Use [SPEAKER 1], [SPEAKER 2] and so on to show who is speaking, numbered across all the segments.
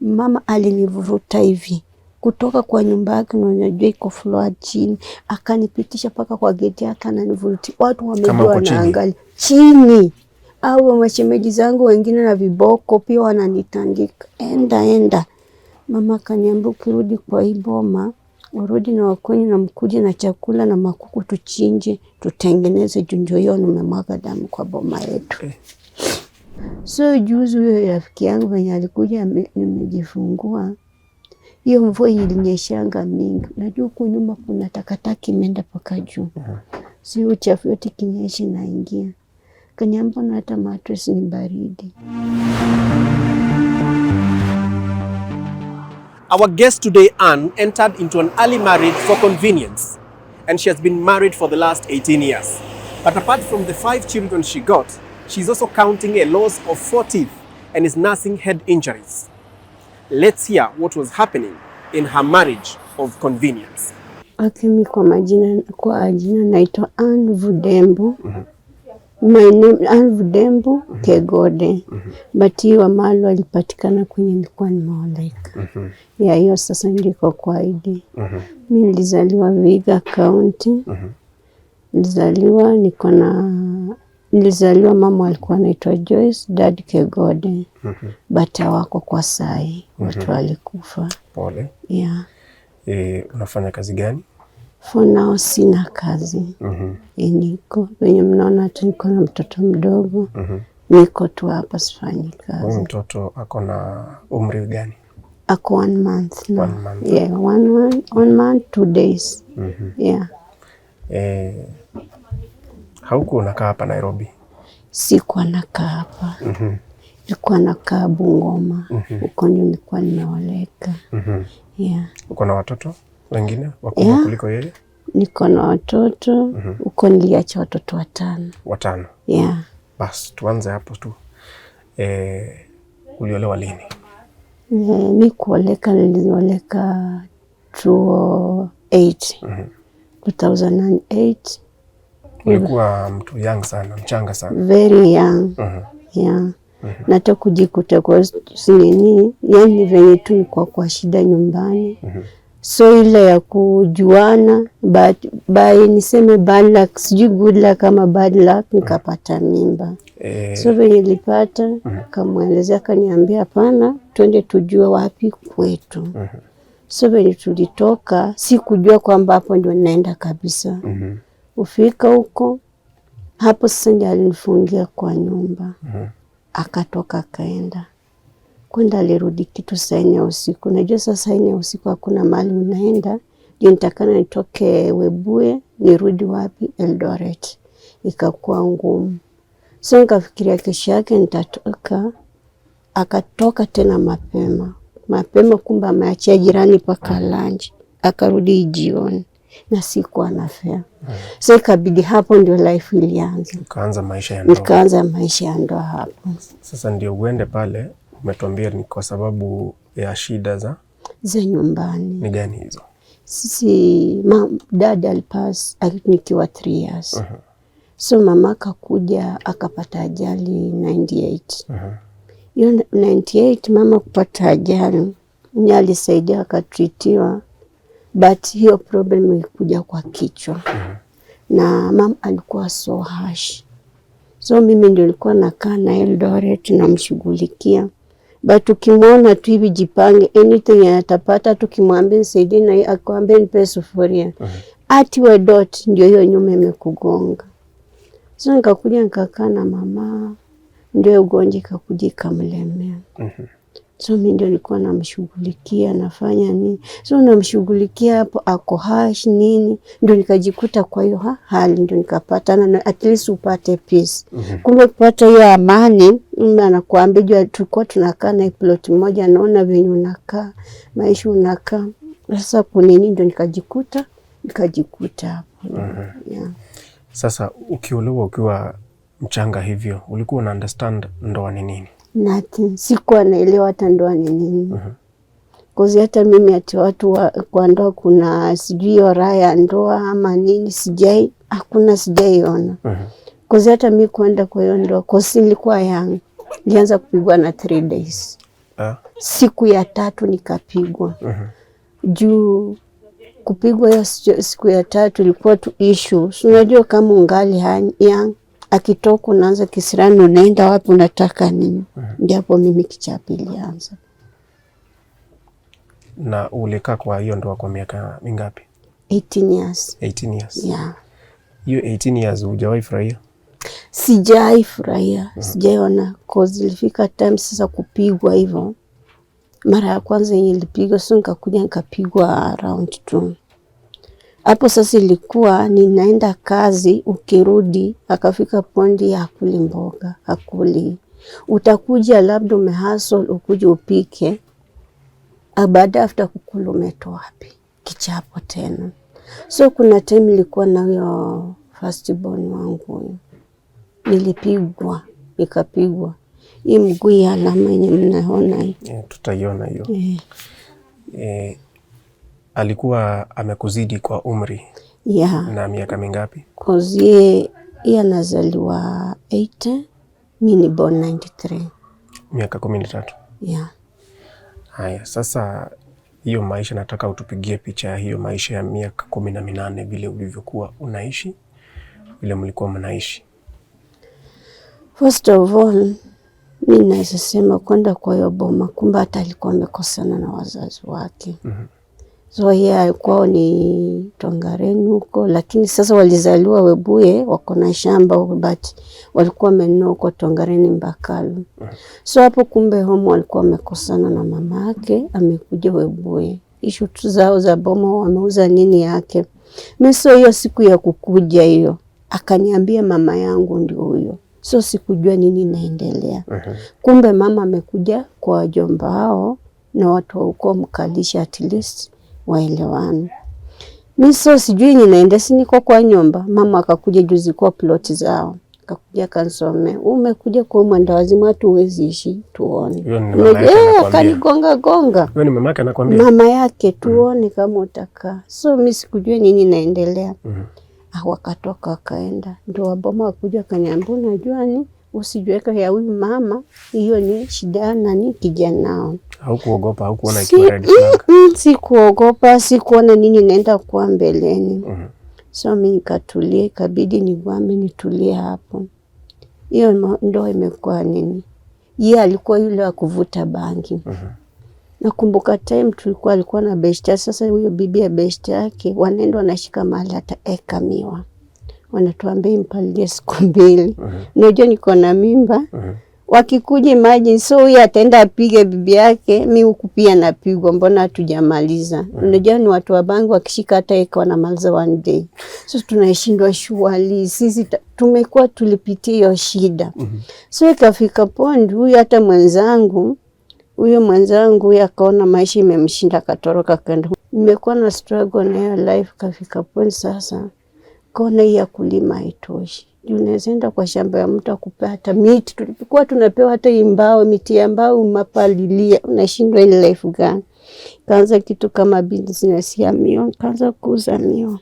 [SPEAKER 1] Mama alinivuruta hivi kutoka kwa nyumba yake, unajua iko floor chini, akanipitisha paka kwa geti yake, ananivuruti. Watu wamejua naangalia chini, au mashemeji zangu wengine na viboko pia wananitandika, enda. Mama kaniambia ukirudi kwa hii boma, urudi na wakweni na mkuje na chakula na makuku tuchinje, tutengeneze junjo hiyo, nimemwaga damu kwa boma yetu. So juzi huyo rafiki yangu mwenye alikuja nimejifungua, hiyo mvua ilinyeshanga mingi. Najua huko nyuma kuna takataki imeenda paka juu. Si uchafu yote kinyesha naingia. Kaniambia na hata mattress ni baridi.
[SPEAKER 2] Our guest today, Anne, entered into an early marriage for convenience, and she has been married for the last 18 years. But apart from the 5 children she got, she's also counting a loss of 4 teeth and is nursing head injuries. Let's hear what was happening in her marriage of convenience.
[SPEAKER 1] Mimi kwa ajina naitwa Anne Vudembu. My name Anne Vudembu Kegode. But hiyo malo alipatikana kwenye nilikuwa nimeoleka. Ya hiyo sasa ndiko kwa ID. Mimi nilizaliwa Viga County. Nilizaliwa mama alikuwa anaitwa Joyce, dad Kegode. Bata wako kwa sai, watu walikufa.
[SPEAKER 2] Pole.
[SPEAKER 1] Yeah.
[SPEAKER 2] Unafanya kazi gani?
[SPEAKER 1] For now sina kazi. Niko wenye mnaona hata niko na mtoto mdogo. Niko tu hapa sifanyi kazi.
[SPEAKER 2] Huyu mtoto ako na umri gani?
[SPEAKER 1] Ako 1 month now.
[SPEAKER 2] 1 month.
[SPEAKER 1] Yeah, 1 month 2 days. Yeah.
[SPEAKER 2] Hauko unakaa hapa Nairobi?
[SPEAKER 1] Sikuwa nakaa hapa. Nilikuwa nakaa Bungoma. Huko ndio nilikuwa nimeoleka. Yeah.
[SPEAKER 2] Uko na watoto wengine wakubwa kuliko yeye?
[SPEAKER 1] Niko na watoto. Huko niliacha watoto 5.
[SPEAKER 2] 5?
[SPEAKER 1] Yeah.
[SPEAKER 2] Bas, tuanze hapo tu. Uliolewa lini?
[SPEAKER 1] Mimi kuoleka nilioleka 2008.
[SPEAKER 2] Ulikuwa mtu young sana, mchanga sana.
[SPEAKER 1] Very young. Yeah. Nata kujikuta kwa sinini, yani venye tu niko kwa shida nyumbani. So ile ya kujuana, by niseme bad luck, sijui good luck kama bad luck, nikapata mimba. So venye nilipata, kamwelezea kaniambia hapana, twende tujue wapi kwetu. So venye tulitoka, sikujua kwamba hapo ndio naenda kabisa. Ufika huko, hapo sasa ndio alinifungia kwa nyumba. Akatoka akaenda. Kwenda alirudi kitu saa 4 ya usiku. Najua saa 4 ya usiku hakuna mahali unaenda. Ndio nitakana nitoke Webuye, nirudi wapi? Eldoret. Ikakuwa ngumu. So nikafikiria kesho yake nitatoka. Akatoka tena mapema. Kumbe ameachia jirani paka lunch. Akarudi jioni. Na sikuwa na fare. So ikabidi hapo ndio life ilianza.
[SPEAKER 2] Ukaanza maisha ya ndoa.
[SPEAKER 1] Nikaanza maisha ya ndoa hapo. Sasa
[SPEAKER 2] ndio uende pale, umetuambia ni kwa sababu ya shida za
[SPEAKER 1] nyumbani.
[SPEAKER 2] Ni gani hizo?
[SPEAKER 1] Sisi dada alipass nikiwa 3 years. So mama akakuja akapata ajali 98. Hiyo 98 mama kupata ajali, ni alisaidia akatreatiwa. But hiyo problem ilikuja kwa kichwa. Na mama alikuwa so harsh. So mimi ndio nilikuwa nakaa na Eldoret na mshughulikia. But ukimwona tu hivi jipange, anything atapata, tukimwambia nisaidie na akwambia nipe sufuria. Ati we dot ndio hiyo nyuma imekugonga. So nikakuja nikakaa na mama, ndio ugonjwa ikakuja ikamlemea. So mimi ndio nilikuwa namshughulikia, nafanya nini. So namshughulikia hapo ako hash nini. Ndio nikajikuta kwa hiyo hali, ndio nikapata na at least upate peace. Kumbe kupata hiyo amani, mimi anakuambia tulikuwa tunakaa na plot moja, naona venye unakaa, maisha unakaa. Sasa kunini ndio nikajikuta hapo. Yeah.
[SPEAKER 2] Sasa ukiolewa ukiwa mchanga hivyo, ulikuwa una understand ndoa ni nini?
[SPEAKER 1] Nothing. Sikuwa naelewa hata ndoa ni nini. Kozi hata mimi ati watu kwa ndoa kuna sijui raya ndoa ama nini hakuna sijaiona. Kozi hata mimi kwenda kwa hiyo ndoa, kozi nilikuwa young. Nilianza kupigwa na 3 days. Siku ya 3 nikapigwa. Juu kupigwa hiyo siku ya 3 ilikuwa tu issue. Unajua kama ungali young, akitoka unaanza kisirani, unaenda wapi, unataka nini? Ndipo mimi kichapo ilianza.
[SPEAKER 2] Na ulikaa kwa hiyo ndoa kwa miaka mingapi?
[SPEAKER 1] 18 years.
[SPEAKER 2] 18 years.
[SPEAKER 1] Yeah.
[SPEAKER 2] Hiyo 18 years hujawahi furahia?
[SPEAKER 1] Sijawahi furahia. Sijaona cause ilifika time sasa kupigwa hivyo. Mara ya kwanza yenye nilipigwa, so nikakuja nikapigwa round 2. Hapo sasa ilikuwa ninaenda kazi, ukirudi akafika pondi ya kuli mboga, hakuli. Utakuja labda umehustle ukuje upike. Baada after kukula umetoa wapi? Kichapo tena. So kuna time nilikuwa na huyo first born wangu. Nilipigwa, nikapigwa. Hii mguu ya alama yenye mnaona hii.
[SPEAKER 2] Tutaiona hiyo. Alikuwa amekuzidi kwa umri? Na miaka mingapi?
[SPEAKER 1] Cause yeye anazaliwa 80, mimi ni born 93.
[SPEAKER 2] Miaka 13. Haya, sasa hiyo maisha nataka utupigie picha ya hiyo maisha ya miaka 18 vile ulivyokuwa unaishi, vile mlikuwa mnaishi.
[SPEAKER 1] First of all, mimi naweza sema kwenda kwa hiyo boma, kumbe hata alikuwa amekosana na wazazi wake. So yeye kwao ni Tongareni huko, lakini sasa walizaliwa Webuye, wako na shamba but walikuwa wamenunua kwa Tongareni Mbakalu. So hapo kumbe home walikuwa wamekosana na mama yake, amekuja Webuye. Issue zao za boma, wameuza nini yake. Mimi so hiyo siku ya kukuja hiyo, akaniambia mama yangu ndio huyo. So sikujua nini naendelea. Kumbe mama amekuja kwa jomba hao na watu huko mkalisha at least waelewane. Mimi so sijui ninaenda, si niko kwa nyumba. Mama akakuja juzi kwa plot zao. Akakuja kansome. Umekuja kwa mwenda wazimu, hatu huwezi ishi, tuone. Akanigonga.
[SPEAKER 2] Wewe ni mama yake anakuambia?
[SPEAKER 1] Mama yake, tuone kama utaka. So mimi sikujua nini naendelea. Wakatoka wakaenda. Ndio waboma wakuja kaniambia, unajua ni usijiweka ya huyu mama, hiyo ni shida na ni kijanao.
[SPEAKER 2] Haukuogopa, haukuona ikiwa red flag?
[SPEAKER 1] Sikuogopa, sikuona nini naenda kwa mbeleni. So mimi nikatulia, ikabidi nigwame nitulie hapo. Hiyo ndio imekuwa nini? Yeye alikuwa yule wa kuvuta bangi. Nakumbuka time alikuwa na beshte. Sasa huyo bibi ya beshte yake wanaenda wanashika mahali hata eka miwa. Wanatuambia mpalie siku 2. Unajua niko na mimba. Wakikuja imagine, so huyu ataenda apige bibi yake, mimi huku pia napigwa, mbona hatujamaliza. Unajua ni watu wa bangi wakishika hata eka wanamaliza 1 day. So tunashindwa shughuli, sisi tumekuwa tulipitia hiyo shida. So ikafika point huyu hata mwenzangu akaona maisha imemshinda, akatoroka kaenda. Nimekuwa na struggle na hiyo life, kafika point sasa kona ya kulima haitoshi. Unaenda kwa shamba ya mtu akupe hata miti, tulikuwa tunapewa hata mbao, miti ya mbao mapalilia, unashindwa ile life gani. Kaanza kitu kama business ya miwa, kaanza kuuza miwa.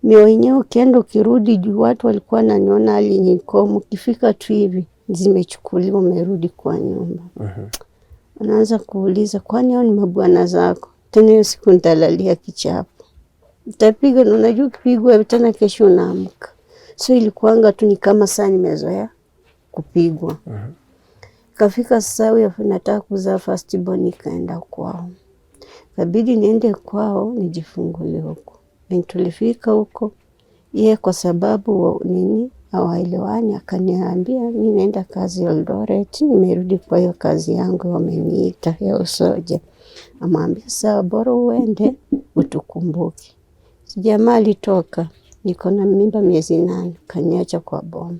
[SPEAKER 1] Miwa yenyewe ukienda ukirudi juu watu walikuwa wananiona hali nikomo, ukifika tu hivi zimechukuliwa, umerudi kwa nyumba. Anaanza kuuliza, kwani hao ni mabwana zako? Tena hiyo siku nitalalia kichapo. Utapiga na unajua ukipigwa tena kesho unaamka. So ilikuanga tu ni kama saa nimezoea kupigwa. Kafika sasa huyo nataka kuzaa first born, nikaenda kwao. Kabidi niende kwao nijifungulie huko. Tulifika huko, yeye kwa sababu nini hawaelewani, akaniambia mimi naenda kazi Eldoret, nimerudi kwa hiyo kazi yangu wameniita ya usoja. Amwambia sawa, bora uende utukumbuke. Jamaa alitoka, niko na mimba miezi 8, kaniacha kwa boma.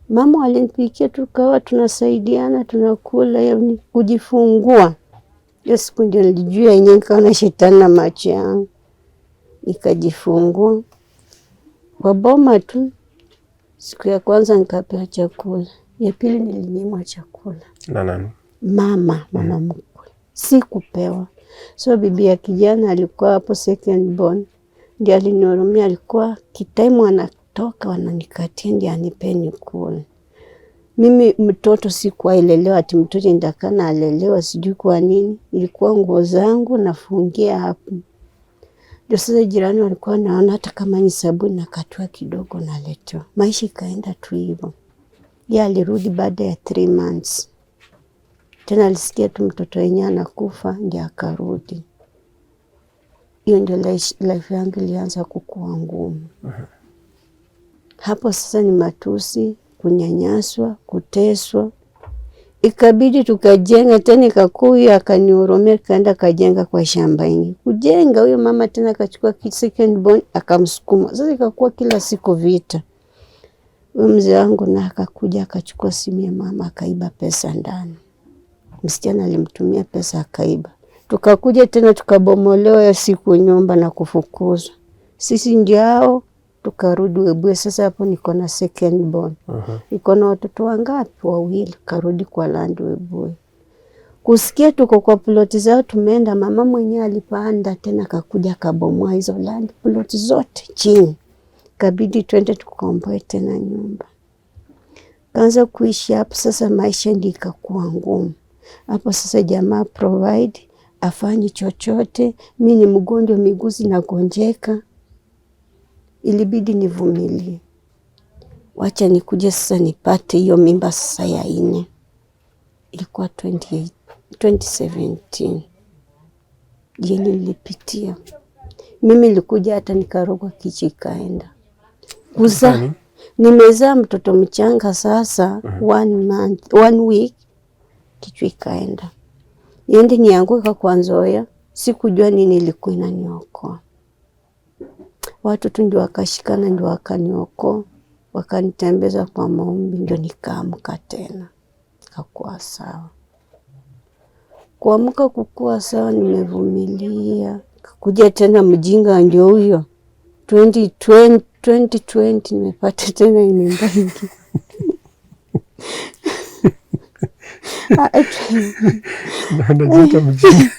[SPEAKER 1] Mama alinipikia, tukawa tunasaidiana, tunakula, yani kujifungua. Hiyo siku ndio nilijua yenyewe kana shetani na macho yangu. Nikajifungua kwa boma tu. Siku ya kwanza nikapewa chakula, ya pili nilinyimwa chakula.
[SPEAKER 2] Na nani?
[SPEAKER 1] Mama mkwe. Sikupewa. So bibi ya kijana alikuwa hapo second born. Ndiye alinihurumia, alikuwa kitaimu anatoka wananikatia ndiye anipeni kula. Mimi mtoto sikuwa ilelewa ati mtoto ndakana alelewa sijui kwa nini. Ilikuwa nguo zangu nafungia hapo. Ndio sasa jirani walikuwa naona hata kama ni sabuni nakatwa kidogo naletwa. Maisha ikaenda tu hivyo. Yeye alirudi baada ya 3 months. Tena alisikia tu mtoto yenyewe anakufa ndio akarudi. Hiyo ndio life yangu ilianza kukua ngumu. Hapo sasa ni matusi, kunyanyaswa, kuteswa. Ikabidi tukajenga tena ikakuya akanihurumia kaenda kajenga kwa shamba hili. Kujenga huyo mama tena akachukua second born akamsukuma. Sasa ikakuwa kila siku vita. Huyo mzee wangu na akakuja akachukua simu ya mama akaiba pesa ndani. Msichana alimtumia pesa akaiba. Tukakuja tena tukabomolewa siku nyumba na kufukuzwa. Sisi ndio tukarudi Webuye. Sasa hapo niko na second born. Niko na watoto wangapi? 2. Karudi kwa land Webuye. Kusikia tuko kwa ploti zao tumeenda, mama mwenyewe alipanda tena kakuja kabomoa hizo land ploti zote chini. Kabidi twende tukomboe tena nyumba. Kaanza kuishi hapo sasa, maisha ndio ikakuwa ngumu. Hapo sasa jamaa provide afanye chochote. Mimi ni mgonjwa, miguu zinagonjeka. Ilibidi nivumilie. Wacha nikuje sasa nipate hiyo mimba sasa ya 4. Ilikuwa 2017. Jeni nilipitia. Mimi nilikuja hata nikarogwa kichi kaenda. Kuzaa. Nimezaa mtoto mchanga sasa 1 week kichwa ikaenda. Yende nianguka kwa Nzoia. Sikujua nini ilikuwa inaniokoa. Watu tu ndio wakashikana ndio wakaniokoa. Wakanitembeza kwa maombi ndio nikaamka tena. Nikakuwa sawa. Kuamka kukua sawa nimevumilia. Kuja tena mjinga ndio huyo. 2020 nimepata tena mimba nyingi.
[SPEAKER 2] Ndio mjinga.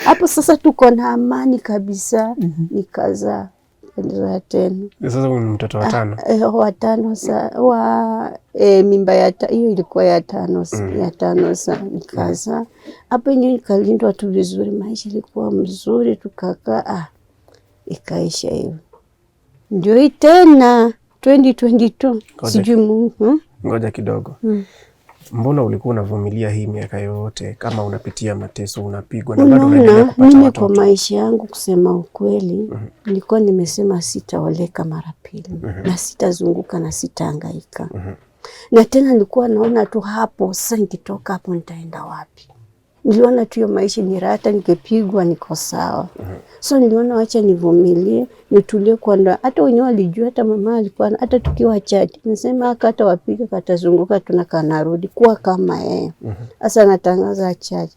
[SPEAKER 1] Hapo sasa tuko na amani kabisa. Nikazaa tena.
[SPEAKER 2] Sasa ni mtoto wa 5.
[SPEAKER 1] Wa 5 sasa mimba ya hiyo ilikuwa ya 5 ya 5 sasa nikazaa. Hapo ndio nikalindwa tu vizuri, maisha ilikuwa mzuri tukakaa ikaisha hivyo. Ndio hii tena 2022 sijui Mungu.
[SPEAKER 2] Ngoja kidogo. Mbona ulikuwa unavumilia hii miaka yote kama unapitia mateso, unapigwa na bado unaendelea kupata watoto?
[SPEAKER 1] Mimi kwa maisha yangu kusema ukweli, nilikuwa nimesema sitaoleka mara pili na sitazunguka na sitahangaika. Na tena nilikuwa naona tu hapo sasa nikitoka hapo nitaenda wapi? Niliona tu hiyo maisha ni raha, hata nikipigwa niko sawa. So niliona wacha nivumilie, nitulie kwa ndoa. Hata wenyewe walijua, hata mama alikuwa hata tukiwa chat. Nasema hata wapige katazunguka tunakaa narudi kuwa kama yeye. Sasa natangaza chat.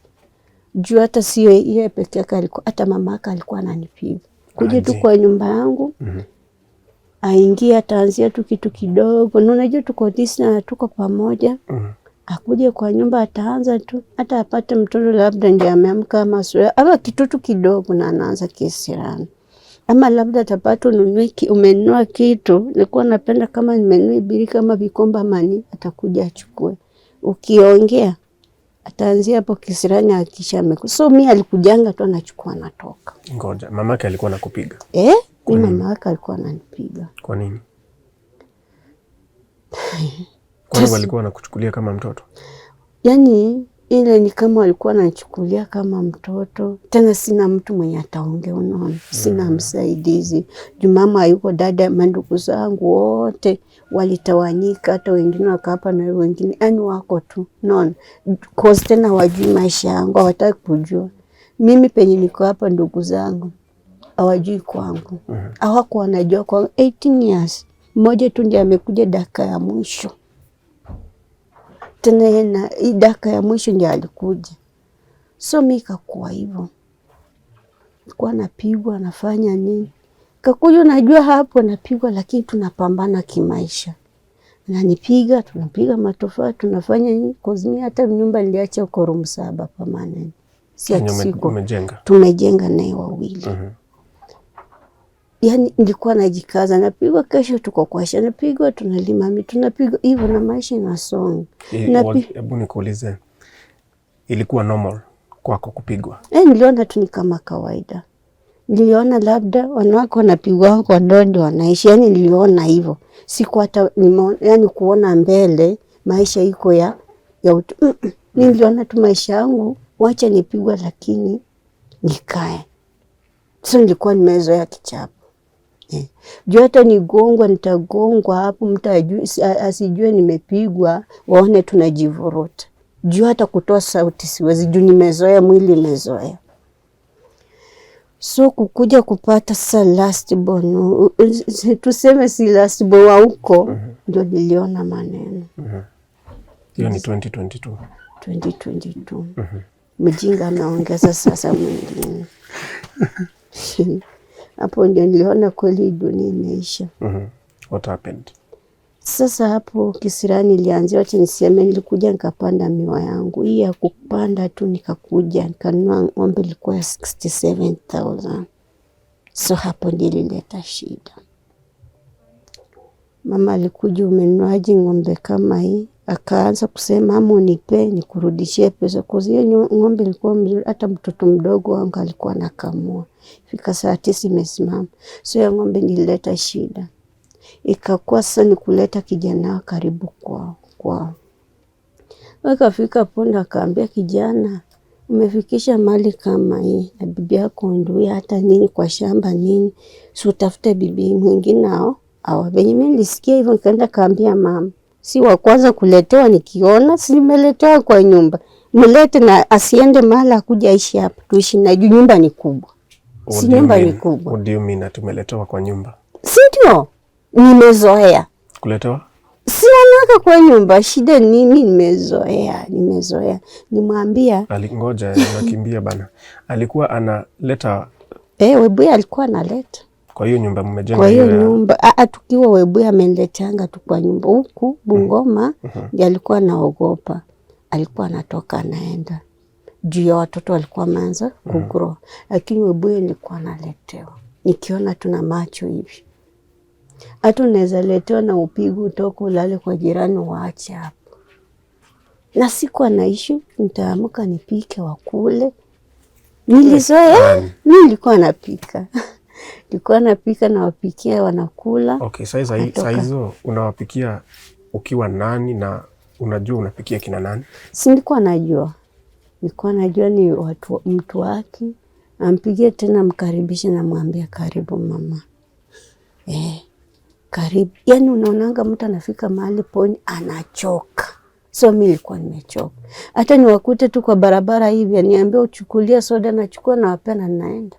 [SPEAKER 1] Jua hata sio yeye peke yake alikuwa, hata mama yake alikuwa ananipiga. Kuja tu kwa nyumba yangu. Aingia ataanzia tu kitu kidogo. Na unajua tuko na tuko pamoja. Akuje kwa nyumba ataanza tu hata apate mtoto labda ndiye ameamka ama sura ama kitoto kidogo na anaanza kisirani. Ama labda atapata umenunua kitu, nilikuwa napenda kama nimenunua bili kama vikomba mani, atakuja achukue. Ukiongea ataanzia hapo kisirani akisha ameko. So mimi alikujanga tu anachukua natoka.
[SPEAKER 2] Ngoja, mamake alikuwa anakupiga?
[SPEAKER 1] Mimi mamake alikuwa ananipiga.
[SPEAKER 2] Kwa nini? Kwa nini walikuwa wanakuchukulia kama mtoto?
[SPEAKER 1] Yaani ile ni kama walikuwa wanachukulia kama mtoto. Tena sina mtu mwenye ataongea unaona. Sina msaidizi. Mama yuko, dada, mandugu zangu wote walitawanyika, hata wengine wakapa na wengine yani wako tu. Unaona? Cause tena wajui maisha yangu, hawataka kujua. Mimi penye niko hapa ndugu zangu hawajui kwangu. Hawako wanajua kwa 18 years. Mmoja tu ndiye amekuja dakika ya mwisho. Tena na hii dakika ya mwisho ndiye alikuja. So mimi kakuwa hivyo. Kwa napigwa nafanya nini? Kakuja najua hapo napigwa lakini tunapambana kimaisha. Ananipiga, tunapiga matofali, tunafanya nini? Kozini hata nyumba niliacha uko room 7 permanent. Si ati siko. Tumejenga naye wawili. yani nilikuwa najikaza, napigwa kesho tuko kwa shamba, napigwa tunalima, tunapigwa hivyo na maisha inasonga.
[SPEAKER 2] Hebu nikuulize, ilikuwa normal kwako kupigwa?
[SPEAKER 1] Niliona tu ni kama kawaida. Niliona labda wanawake wanapigwa kwa ndondo wanaishi, yani niliona hivyo. Siku hata yani kuona mbele maisha iko ya niliona tu maisha yangu wacha nipigwa lakini nikae. So nilikuwa nimezoea kichapo. Juu hata nigongwa nitagongwa hapo, mtu asijue nimepigwa, waone tunajivuruta. Juu hata kutoa sauti siwezi, juu nimezoea, mwili umezoea. So kukuja kupata sasa last born, tuseme si last born wa huko, ndio niliona maneno.
[SPEAKER 2] Hiyo ni 2022.
[SPEAKER 1] 2022. Mjinga ameongeza sasa mwingine. Hapo ndio niliona kweli dunia imeisha.
[SPEAKER 2] What happened?
[SPEAKER 1] Sasa hapo kisirani ilianzia, wacha niseme, nilikuja nikapanda miwa yangu. Hii ya kupanda tu nikakuja nikanunua ng'ombe ilikuwa 67,000. So hapo ndio ilileta shida. Mama alikuja, umenuaje ng'ombe kama hii? Akaanza kusema ama unipe nikurudishie pesa. Kwa hiyo ng'ombe ilikuwa mzuri, hata mtoto mdogo wangu alikuwa anakamua. Fika saa 9 imesimama. So ya ng'ombe nilileta shida. Ikakuwa sasa ni kuleta kijana karibu kwao. Wakafika ponda, akaambia kijana, umefikisha mali kama hii na bibi yako ndio hata nini kwa shamba nini, si utafute bibi mwingine nao au venye mimi nilisikia hivyo. Nikaenda kaambia mama, si wa kwanza kuletewa, nikiona si nimeletewa kwa nyumba, mlete na asiende mahali akuja aishi hapa, tuishi na nyumba ni kubwa. Si nyumba ni kubwa.
[SPEAKER 2] What do you mean tumeletewa kwa nyumba?
[SPEAKER 1] Si ndio? Nimezoea.
[SPEAKER 2] Kuletewa?
[SPEAKER 1] Si wanawake kwa nyumba, shida nini? Nimezoea. Nimwambia.
[SPEAKER 2] Ngoja nakimbia bana. Alikuwa analeta.
[SPEAKER 1] Webuya alikuwa analeta.
[SPEAKER 2] Kwa hiyo nyumba mmejenga?
[SPEAKER 1] Kwa hiyo nyumba, tukiwa Webuya amenletanga tu kwa nyumba huku Bungoma. Ndiye alikuwa anaogopa. Alikuwa anatoka anaenda. Juu ya watoto walikuwa wameanza kugrow. Lakini Webuya nilikuwa analetewa. Nikiona tuna macho hivi. Hata unaweza letewa na upigu utoke ulale kwa jirani waache hapo. Na sikuwa na issue, nitaamka nipike wakule. Nilizoea, nilikuwa napika. Nilikuwa napika na wapikia wanakula.
[SPEAKER 2] Okay, sasa hizo unawapikia ukiwa nani na unajua unapikia kina nani?
[SPEAKER 1] Si nilikuwa najua. Nilikuwa najua ni mtu wake. Ampigie tena mkaribishe na mwambie karibu mama. Karibu. Yani unaonanga mtu anafika mahali poni anachoka. So mimi nilikuwa nimechoka. Hata niwakute tu kwa barabara hivi aniambia uchukulia soda, nachukua na wapea na naenda.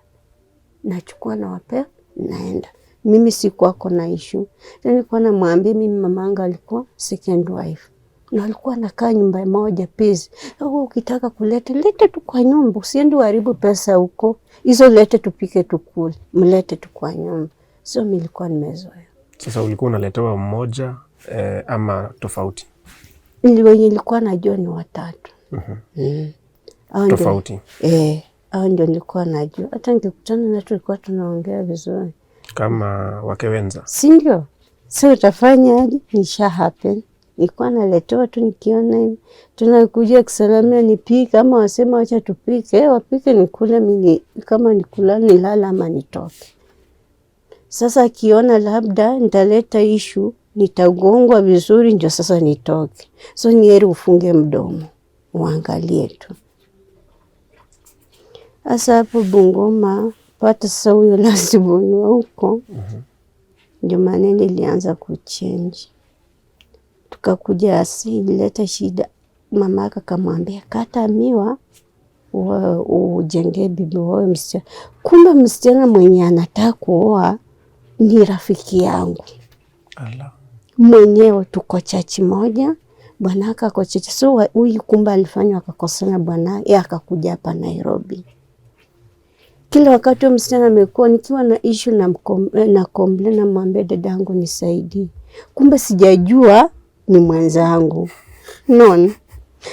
[SPEAKER 1] Nachukua na wapea naenda. Mimi sikuwako na issue. Nilikuwa namwambia mimi mamangu alikuwa second wife. Na alikuwa anakaa nyumba moja peace. Ukitaka kuleta lete tu kwa nyumba, usiende uharibu pesa huko. Hizo lete tupike tukule. Mlete tu kwa nyumba. So mimi nilikuwa nimezoea.
[SPEAKER 2] Sasa ulikuwa unaletewa mmoja ama tofauti?
[SPEAKER 1] Nilikuwa najua ni watatu.
[SPEAKER 2] Tofauti?
[SPEAKER 1] Hao ndio nilikuwa najua. Hata nikikutana na tulikuwa tunaongea vizuri.
[SPEAKER 2] Kama wake wenza?
[SPEAKER 1] Si ndio? So utafanya aje? Nisha happen. Nilikuwa naletewa tu nikiona hivi. Tunakuja kusalamia nipike, ama wasema wacha tupike. Wapike nikule, mimi kama nikula nilala ama nitoke. Sasa akiona labda nitaleta issue, nitagongwa vizuri, ndio sasa nitoke. So ni heri ufunge mdomo, uangalie tu. Sasa hapo Bungoma, pata sasa huyo lazima huko. Ndio maneno ilianza kuchange. Tukakuja ilileta shida. Mama akamwambia kata miwa ujenge bibi wewe msichana. Kumbe msichana mwenye anataka kuoa ni rafiki yangu.
[SPEAKER 2] Allah.
[SPEAKER 1] Mwenyewe tuko chachi moja, bwanaka kwa chachi. So huyu kumbe alifanywa akakosana bwana, yeye akakuja hapa Nairobi. Kila wakati msichana amekuwa nikiwa na issue na complain na mwambie dadangu nisaidie. Kumbe sijajua ni mwenzangu. Non.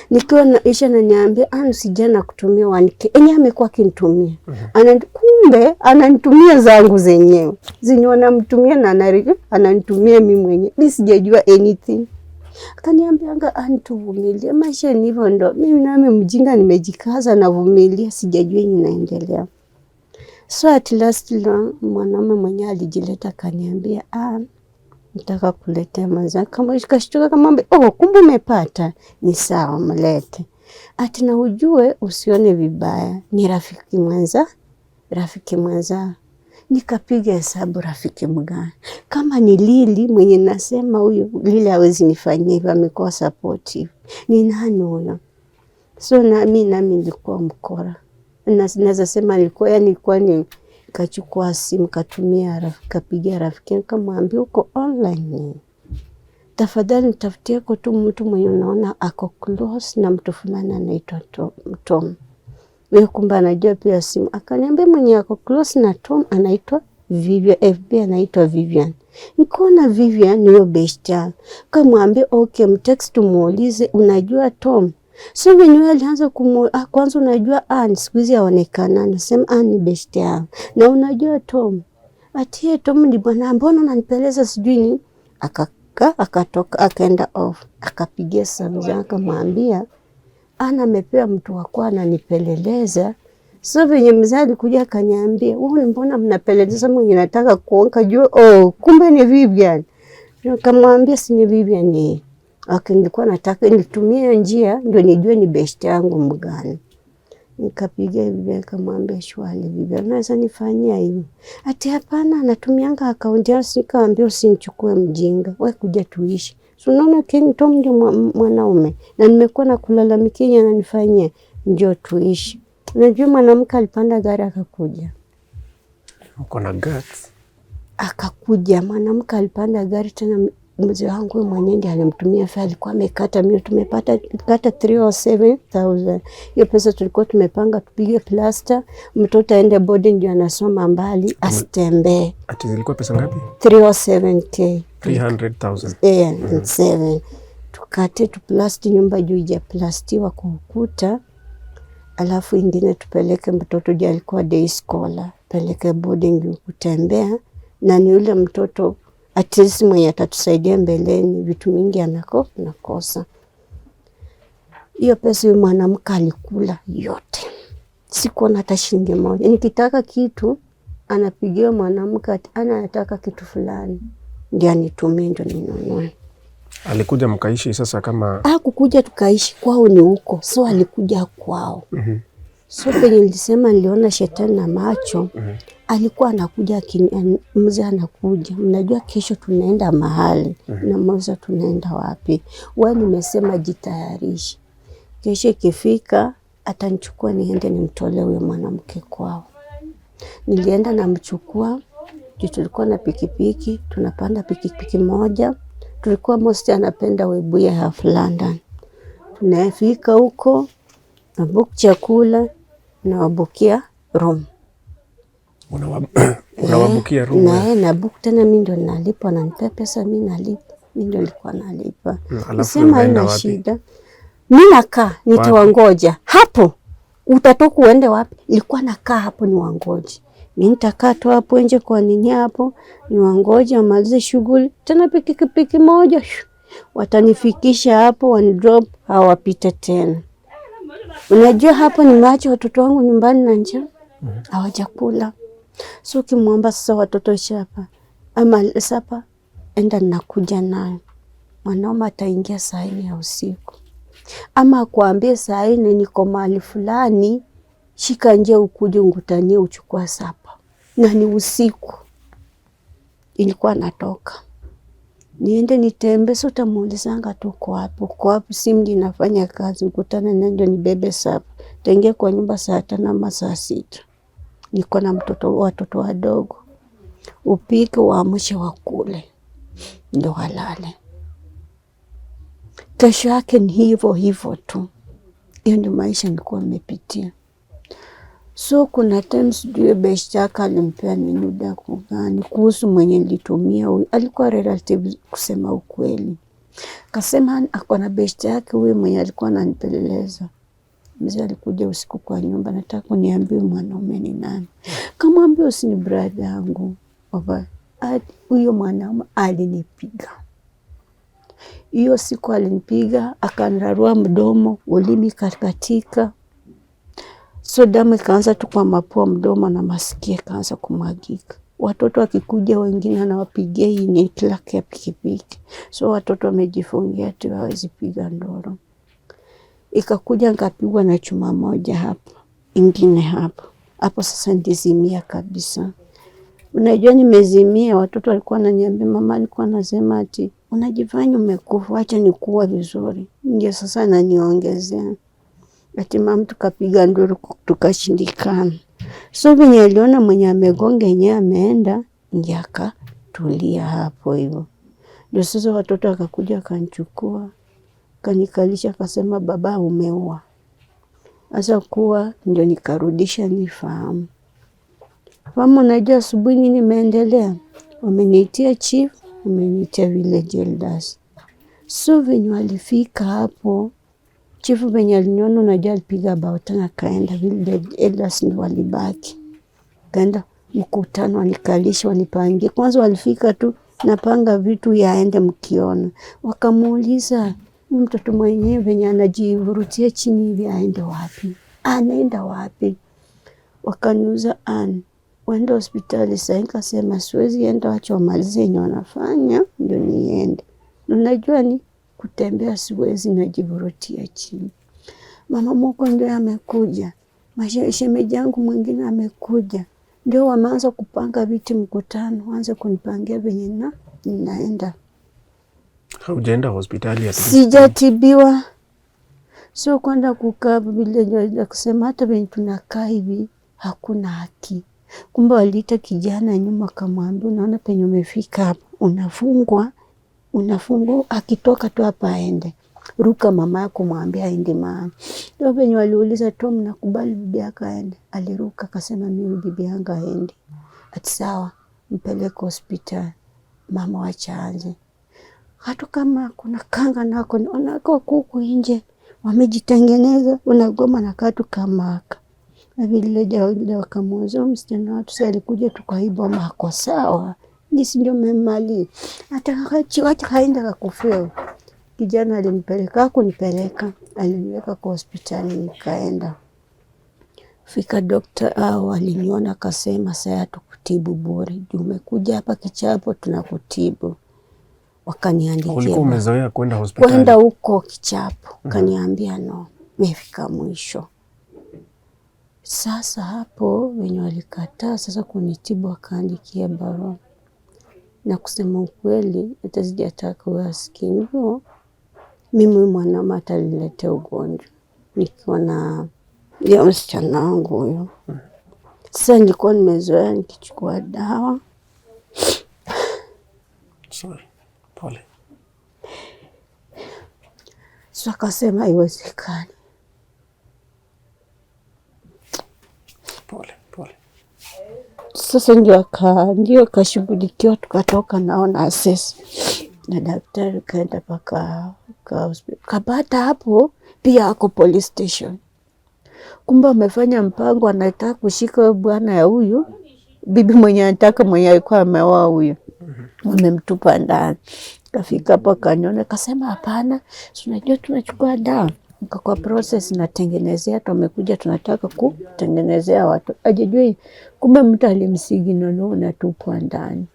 [SPEAKER 1] Nikiwa na issue na niambia usijana kutumia 1K. Amekuwa akinitumia. Kumbe kumbe ananitumia zangu zenyewe. Zenyewe anamtumia na ananitumia mimi mwenyewe. Mimi sijajua anything. Akaniambianga anituvumilie. Maisha ni hivyo ndo. Mimi nami mjinga nimejikaza na vumilia, sijajua nini inaendelea. So at last mwanaume mwenyewe alijileta kaniambia, nataka kuletea mazao. Kama ikashtuka kama kumbe umepata, ni sawa mlete. Ati na ujue usione vibaya, ni rafiki mwenza. Nikapiga hesabu rafiki mgani. Kama ni Lili mwenye nasema huyo, Lili hawezi nifanyia hivyo, amekuwa supportive. Ni nani huyo? So nami nilikuwa mkora. Naweza sema nilikuwa kachukua simu katumia kapigia rafiki kamwambia uko online. Tafadhali nitafutie kwa tu mtu mwenye unaona ako close na mtu fulani anaitwa Tom. Wewe kumbe anajua pia simu. Akaniambia mwenye ako close na Tom anaitwa Vivian, FB anaitwa Vivian. Nikaona Vivian niyo best yangu. Kamwambia okay, mtext tumuulize unajua Tom. So wenyewe alianza kwanza unajua Ann siku hizi haonekana, nasema Ann ni best yangu. Na unajua Tom. Atie Tom ni bwana, mbona unanipeleza sijui ni? Akatoka akaenda off. Akapigia simu zangu akamwambia Anna amepewa mtu wako ananipeleleza. So venye mzee alikuja akaniambia, "Wewe mbona mnapeleleza mwenye nataka kuonka jua?" Kumbe ni Vivian. Nikamwambia si ni Vivian ni. Nilikuwa nataka nitumie njia ndio nijue ni best yangu mgani. Nikapigia Vivian nikamwambia shwali Vivian, unaweza nifanyia hivi? Ati hapana, natumianga account yangu. Nikamwambia usinichukue mjinga, wewe kuja tuishi. So unaona King Tom ndio mwanaume na nimekuwa na kulalamikia ananifanyia, njoo tuishi. Unajua mwanamke alipanda gari akakuja.
[SPEAKER 2] Uko na guts.
[SPEAKER 1] Akakuja mwanamke alipanda gari tena mzee wangu mwenyewe ndiye alimtumia fare, alikuwa amekata mimi tumepata kata 307,000. Hiyo pesa tulikuwa tumepanga tupige plaster, mtoto aende boarding ndio anasoma mbali asitembee.
[SPEAKER 2] Ati zilikuwa pesa ngapi?
[SPEAKER 1] 307k.
[SPEAKER 2] 300,000.
[SPEAKER 1] 7. Tukate tuplasti nyumba juu ya plastiwa kwa ukuta. Alafu ingine tupeleke mtoto juu alikuwa day scholar, peleke boarding juu kutembea na ni yule mtoto at least mwenye atatusaidia mbeleni, vitu mingi nakosa. Hiyo pesa yule mwanamke alikula yote. Sikuona hata shilingi moja. Nikitaka kitu anapigia mwanamke anataka kitu fulani, ndio anitumie ndio ninunue.
[SPEAKER 2] Alikuja mkaishi sasa kama?
[SPEAKER 1] Kukuja tukaishi kwao ni huko. So alikuja kwao. So penye nilisema niliona shetani na macho. Alikuwa anakuja mzee anakuja. Mnajua kesho tunaenda mahali. Na mwanzo tunaenda wapi? Wewe nimesema jitayarishe. Kesho ikifika atanichukua niende nimtolee huyo mwanamke kwao. Nilienda namchukua. Tulikuwa na pikipiki, tunapanda pikipiki moja. Tulikuwa most anapenda Webuye half London. Tunafika huko na book chakula na wabukia room.
[SPEAKER 2] Unawabukia room?
[SPEAKER 1] Na book tena mimi ndo nalipa, ananipa pesa mimi nalipa. Mimi ndo nilikuwa nalipa.
[SPEAKER 2] Sema
[SPEAKER 1] haina shida. Mimi nakaa nitawangoja. Hapo utatoka uende wapi? Nilikuwa nakaa hapo ni wangoje. Mimi nitakaa tu hapo nje kwa nini hapo ni wangoje wamalize shughuli. Tena pikipiki moja watanifikisha hapo one drop hawapita tena. Unajua hapo nimeacha watoto wangu nyumbani na njaa. Hawajakula. So kimwomba sasa watoto shapa ama sapa enda nakuja nayo. Mwanaume ataingia saa 4 ya usiku. Ama kuambia saa 4 niko mahali fulani, shika nje ukuje ungutanie uchukua sapa. Na ni usiku. Ilikuwa natoka. Niende nitembe, so utamuulizanga tuko hapo. Kwa hapo simu inafanya kazi, ukutana na ndio nibebe sapa. Taingia kwa nyumba saa 5 ama saa 6. Niko na watoto wadogo. Upike waamshe wakule. Ndio walale. Kesho yake ni hivyo tu. Hiyo ndio maisha nilikuwa nimepitia. So kuna times ndio best yake alimpea minuda kugani kuhusu mwenye nilitumia huyu. Alikuwa relative kusema ukweli. Kasema ako na best yake huyu mwenye alikuwa ananipeleleza. Mzee alikuja usiku kwa nyumba, nataka kuniambia mwanaume ni nani. Kamwambia usini brother yangu. Baba, huyo mwanaume alinipiga. Hiyo siku alinipiga, akanirarua mdomo, ulimi katika. So damu ikaanza tu kwa mapua, mdomo na masikio ikaanza kumwagika. Watoto wakikuja wengine anawapigia hii ni klaki ya pikipiki. So watoto wamejifungia ati hawezi piga ndoro. Ikakuja nikapigwa na chuma moja hapa, ingine hapa. Hapo sasa ndizimia kabisa. Unajua nimezimia, watoto walikuwa wananiambia, mama alikuwa anasema ati unajifanya umekufa, acha nikuwa vizuri. Ndio sasa ananiongezea. Ati mama tukapiga nduru tukashindikana. So venye aliona mwenye amegonga yenyewe ameenda, ndio akatulia hapo hivyo. Ndio sasa watoto wakakuja wakanichukua, kanikalisha, akasema baba umeua. Sasa kuwa ndio nikarudisha nifahamu. Mama unajua asubuhi nini imeendelea? Wameniitia chief, wameniitia village elders. So venye walifika hapo, chief venye aliniona unajua alipiga bao tena kaenda, village elders ndio walibaki. Kaenda mkutano wanikalisha wanipangie. Kwanza walifika tu napanga vitu yaende mkiona. Wakamuuliza mtoto mwenyewe venye anajivurutia chini hivi aende wapi? Anaenda wapi? Wakaniuza wenda hospitali. Sasa nikasema siwezi enda, acha wamalize yenye wanafanya ndio niende. Unajua ni kutembea siwezi, najivurutia chini. Mama moko ndio amekuja. Shemeji yangu mwingine amekuja. Ndio wameanza kupanga viti mkutano, waanze kunipangia venye ninaenda.
[SPEAKER 2] Haujaenda hospitali ya
[SPEAKER 1] sijatibiwa. Sio kwenda kukaa vile kusema hata venye tunakaa hivi hakuna haki. Kumbe waliita kijana nyuma kamwambia, unaona penye umefika hapa unafungwa akitoka tu hapa aende. Ruka mama yako mwambie aende mahali. Ndio venye waliuliza tu mnakubali bibi yako aende? Aliruka akasema mimi bibi yangu aende. Ati sawa, mpeleke hospitali. Mama wachaanze. Hata kama kuna kanga nako unako kuku nje wamejitengeneza, unagoma na katu kamaka. Na vile wakamuuliza msichana watu sasa alikuja tukaiba mako sawa. Nisi ndio memali. Hata kaenda kakufeo. Kijana alimpeleka kunipeleka, aliniweka kwa hospitali nikaenda. Fika dokta aliniona akasema sasa tukutibu bure. Umekuja hapa Kichapo tunakutibu. Wakaniandikia.
[SPEAKER 2] Ulikuwa umezoea kwenda hospitali?
[SPEAKER 1] Kwenda huko Kichapo. Kaniambia no, nimefika mwisho. Sasa hapo wenye walikataa sasa kunitibu wakaandikia barua. Na kusema ukweli hata sijataka wasikie hivyo. Mimi mwanamama ataniletea ugonjwa. Nikiwa na ya msichana wangu huyo. Sasa nilikuwa nimezoea nikichukua dawa.
[SPEAKER 2] Sorry. Pole.
[SPEAKER 1] Sasa akasema haiwezekani.
[SPEAKER 2] Pole.
[SPEAKER 1] Sasa ndio kashughulikiwa tukatoka naona assess. Na daktari kaenda paka kapata hapo pia ako police station. Kumbe amefanya mpango anataka kushika bwana ya huyu bibi mwenye anataka mwenye alikuwa ameoa huyu. Wamemtupa ndani. Kafika hapo kaniona akasema hapana, unajua tunachukua dawa. Kwa process natengenezea tumekuja tunataka kutengenezea watu. Ajijui kumbe mtu alimsigino unatupwa ndani.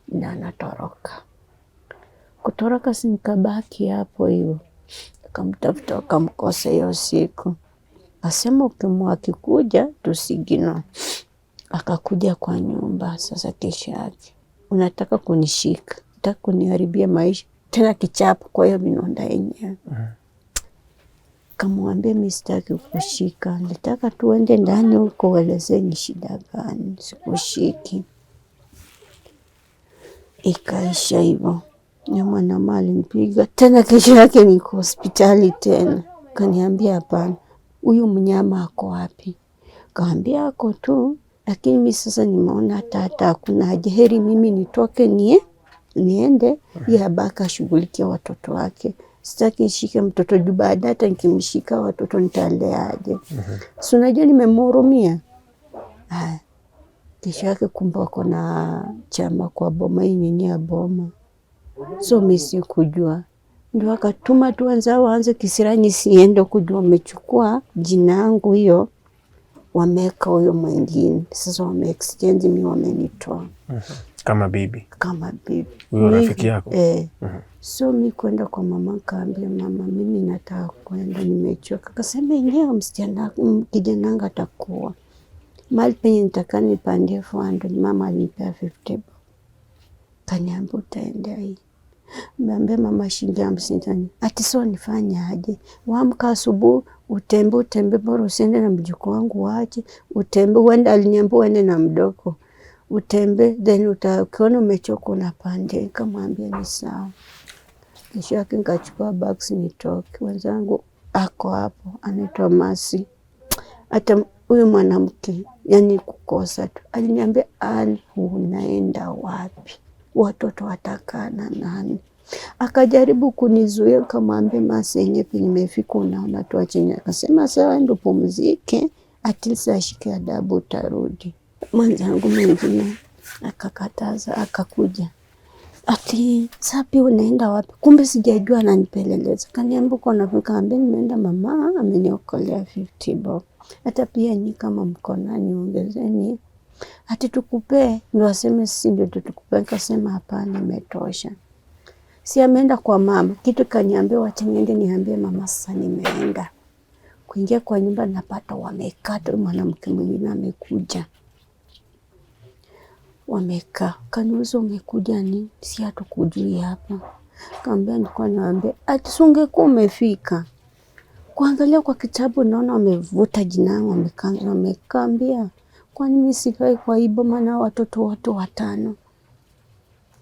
[SPEAKER 1] Na anatoroka. Kutoroka si nikabaki hapo hiyo. Akamtafuta akamkosa hiyo siku. Asema ukimwakikuja tusigino. Akakuja kwa nyumba sasa kesho yake. Unataka kunishika, unataka kuniharibia maisha. Tena Kichapo kwa hiyo vinonda yenyewe. Kamwambia mimi sitaki kukushika. Nataka tuende ndani huko uelezee ni shida gani. Sikushiki. Ikaisha hivyo. Ni mwanamama alinipiga. Tena kesho yake niko hospitali tena. Kaniambia hapana. Huyu mnyama ako wapi? Kaambia ako tu. Lakini mimi sasa nimeona hata hakuna haja, heri mimi nitoke niende yeye abaka shughulikia watoto wake Sitaki nishike mtoto juu baadaye hata nikimshika watoto nitaleaje. So unajua nimemhurumia. Kesho yake kumbe wako na chama kwa boma hii nini ya boma. So mimi sikujua. Ndio akatuma tu wenzao waanze kisirani siende kujua wamechukua jina yangu hiyo. Wameka huyo mwingine. Sasa wame-exchange mimi wamenitoa.
[SPEAKER 2] Kama bibi.
[SPEAKER 1] Kama bibi.
[SPEAKER 2] Huyo rafiki yako?
[SPEAKER 1] So mimi kwenda kwa mama kaambia mama mimi nataka kwenda nimechoka. Akasema yenyewe msichana kijana wangu atakuwa. Mali penye nitakani nipandie 400 mama alinipea 50. Kaniambia utaenda hii. Niambia mama shilingi 50. Ati so nifanye aje? Waamka asubuhi utembe bora usiende na mjukuu wangu waache. Utembe uende aliniambia uende na mdogo. Utembe then utakiona umechoka unapande. Nikamwambia ni sawa. Kesho yake nikachukua bags nitoke. Wenzangu ako hapo anaitwa Masi. Hata huyo mwanamke yani kukosa tu. Aliniambia unaenda wapi? Watoto watakaa na nani? Akajaribu kunizuia nikamwambia Masi yenyewe nimefika unaona tu chini. Akasema sawa ndio pumzike atilisa ashike adabu utarudi. Mwanangu mwingine akakataza akakuja. Ati sapi unaenda wapi? Kumbe sijajua ananipeleleza. Kaniambia uko nafika ambia nimeenda mama ameniokolea 50 bob. Hata pia ni kama mkonani ongezeni. Ati tukupe ndio waseme sisi ndio tukupe. Nikasema hapana imetosha. Si ameenda kwa mama. Kitu kaniambia wacha niende niambie mama sasa nimeenda. Kuingia kwa nyumba napata wamekata mwanamke mwingine amekuja. Wamekaa. Kaniuliza umekuja nini? Si hatukujui hapa. Kaambia nilikuwa naambia ati sungekuwa umefika. Kuangalia kwa kitabu naona wamevuta jina langu wamekaambia kwani mimi sifai kwa hivyo maana watoto wote 5.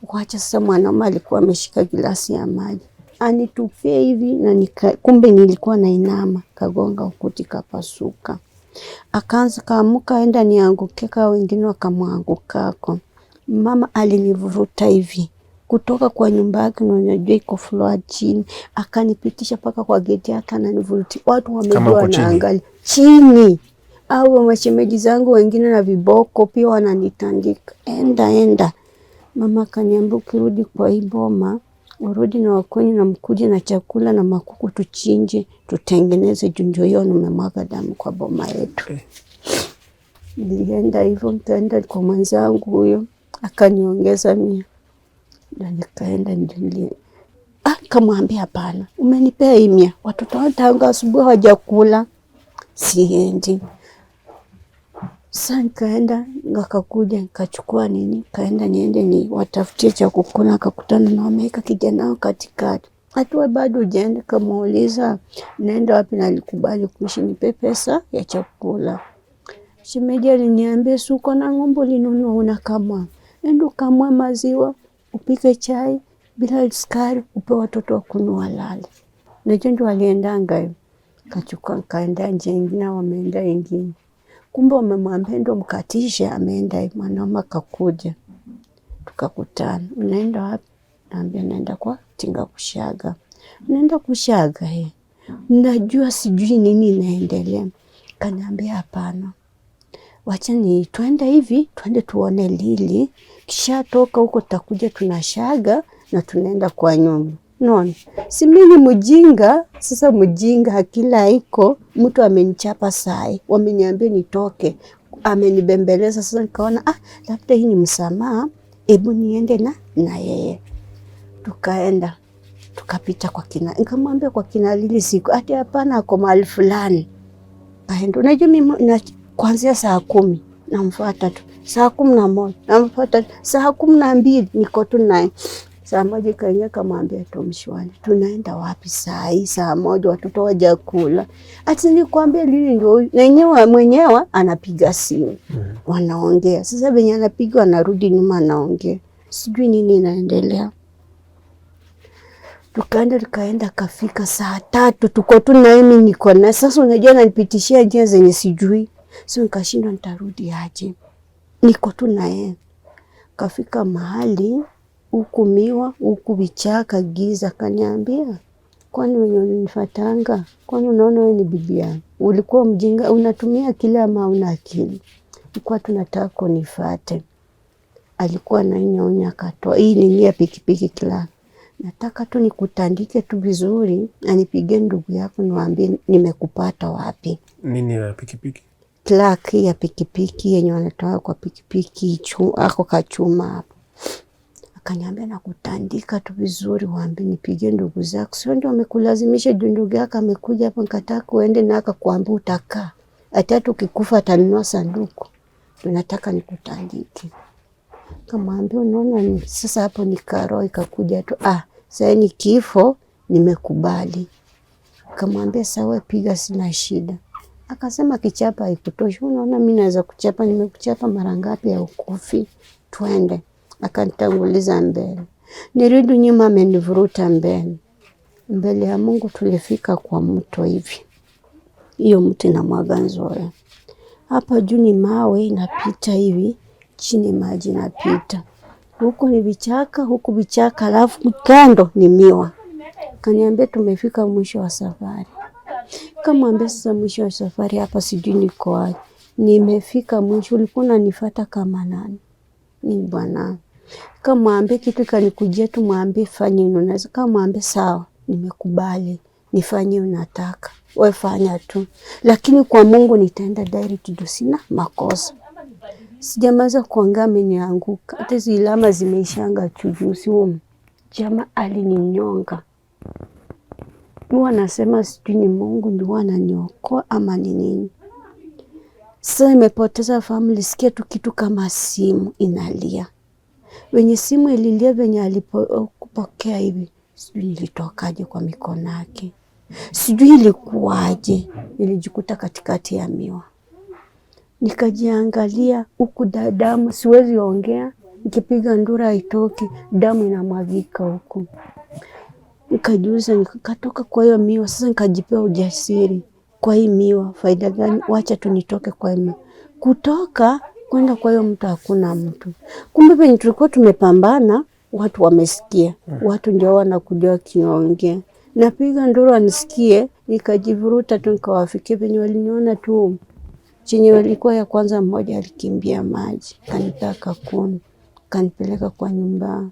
[SPEAKER 1] Wacha sasa mwanaume alikuwa ameshika glasi ya maji. Anitupia hivi na kumbe nilikuwa nainama kagonga ukuti kapasuka. Akaanza kaamuka aenda nianguke kwa wengine wakamwangukako. Mama alinivuruta hivi kutoka kwa nyumba yake na unajua iko floor chini akanipitisha paka kwa geti yake ananivuruti. Watu wamejua naangalia chini. Au mashemeji zangu wengine na viboko pia wananitandika. Enda. Mama kaniambia ukirudi kwa hii boma urudi na wakweni na mkuje na chakula na makuku tuchinje tutengeneze junjo hiyo nimemwaga damu kwa boma yetu. Nilienda hivyo nikaenda kwa mwenzangu huyo akaniongeza 100. Na nikaenda ndio kamwambia hapana umenipea 100 watoto wangu asubuhi hawajakula siendi. Sasa nikaenda ngakakuja nikachukua nini kaenda niende ni watafutie cha kukula akakutana na wameka kijana wao katikati. Hatua bado hujaenda kamuuliza naenda wapi na alikubali kuishi nipe pesa ya chakula. Shemeji aliniambia uko na ng'ombe linunua unakamwa. Enda ukamwa maziwa upike chai bila sukari upe watoto wakunywe walale. Na ndio aliendanga hiyo. Kachukua kaenda nje ingine wameenda ingine. Kumbe wamemwambia ndo mkatisha ameenda mwanaume akakuja. Tukakutana. Unaenda wapi? Naambia naenda kwa tinga kushaga. Unaenda kushaga Najua sijui nini inaendelea. Kaniambia hapana. Wacha ni twende hivi, twende tuone Lili. Kisha toka huko takuja tunashaga na tunaenda kwa nyumba. Noni. Si mimi mjinga, sasa mjinga akila haiko, mtu amenichapa sai, wameniambia nitoke, amenibembeleza sasa nikaona labda hii ni msamaha, hebu niende na yeye. Tukaenda, tukapita kwa kina, nikamwambia kwa kina Lili siku, ati hapana ako mahali fulani. Kaenda, unajua mimi kuanzia saa 10 namfuata tu, saa 11 namfuata, saa 12 niko tu naye. Saa 1 kaingia kamwambia Tomshwani, tunaenda wapi saa hii saa 1 watoto wajakula. Ati nikwambia Lili ndio mwenyewe anapiga simu. Wanaongea. Sasa venye anapiga anarudi nyuma anaongea. Sijui nini inaendelea. Tukaenda kafika saa 3 tuko tu na mimi niko na sasa unajua ananipitishia njia zenye sijui. Sio nikashindwa nitarudi aje. Niko tu na yeye. Kafika mahali huku miwa, huku vichaka giza kaniambia kwani wenye ulinifuatanga, kwani unaona wewe ni bibi yangu? Ulikuwa mjinga, unatumia kila ama una akili? Ilikuwa tunataka kunifuate. Alikuwa ananyonya akatoa hii ni ya pikipiki kila. Nataka tu nikutandike tu vizuri, anipige ndugu yako niwaambie nimekupata wapi.
[SPEAKER 2] Nini ya pikipiki?
[SPEAKER 1] Clark ya pikipiki yenye wanatoa kwa pikipiki ako kachuma hapo. Akaniambia nakutandika tu vizuri waambie nipige ndugu zako. Sio ndio amekulazimisha ndugu yako amekuja hapa nikataka uende na akakwambia utakaa. Hata ukikufa atanunua sanduku. Tunataka nikutandike. Kamwambia unaona sasa hapo ni karo ikakuja tu sasa ni kifo nimekubali. Kamwambia sawa piga sina shida. Akasema kichapa haikutoshi. Unaona mimi naweza kuchapa, nimekuchapa mara ngapi ya ukufi? Twende. Akanitanguliza mbele. Nirudi nyuma amenivuruta mbele. Mbele ya Mungu tulifika kwa mto hivi. Hiyo mto ina mwaga nzoya. Hapa juu ni mawe inapita hivi, chini maji inapita. Huku ni vichaka, huku vichaka, alafu kando ni miwa. Kaniambia tumefika mwisho wa safari. Kamwambia sasa mwisho wa safari hapa sijui niko wapi. Nimefika mwisho, ulikuwa unanifuata kama nani? Ni bwana. Kamwambia kitu kanikujia tu mwambie fanye unaweza. Kamwambia sawa, nimekubali. Nifanye unataka. Wewe fanya tu. Lakini kwa Mungu nitaenda direct tu sina makosa. Sijamaza kuongea amenianguka. Hata zilama zimeishanga chujusi huko. Jamaa alininyonga. Huwa nasema sijui ni Mungu ndio ananiokoa ama ni nini. Sasa nimepoteza family, sikia tu kitu kama simu inalia. Wenye simu ililia venye alipokea hivi. Sijui nilitokaje kwa mikono yake. Sijui ilikuwaje. Nilijikuta katikati ya miwa. Nikajiangalia huku damu siwezi ongea. Nikipiga ndura haitoki, damu inamwagika huku. Nikajiuliza nikatoka kwa hiyo miwa. Sasa nikajipea ujasiri. Kwa hii miwa faida gani? Wacha tu nitoke kwa hiyo miwa. Kutoka kwenda kwa hiyo mtu hakuna mtu. Kumbe penye tulikuwa tumepambana watu wamesikia. Watu ndio wanakuja kiongea. Napiga nduru anisikie, nikajivuruta tu nikawafikia penye waliniona tu. Chenye walikuwa ya kwanza mmoja alikimbia maji, kanitaka kuni, kanipeleka kwa nyumba.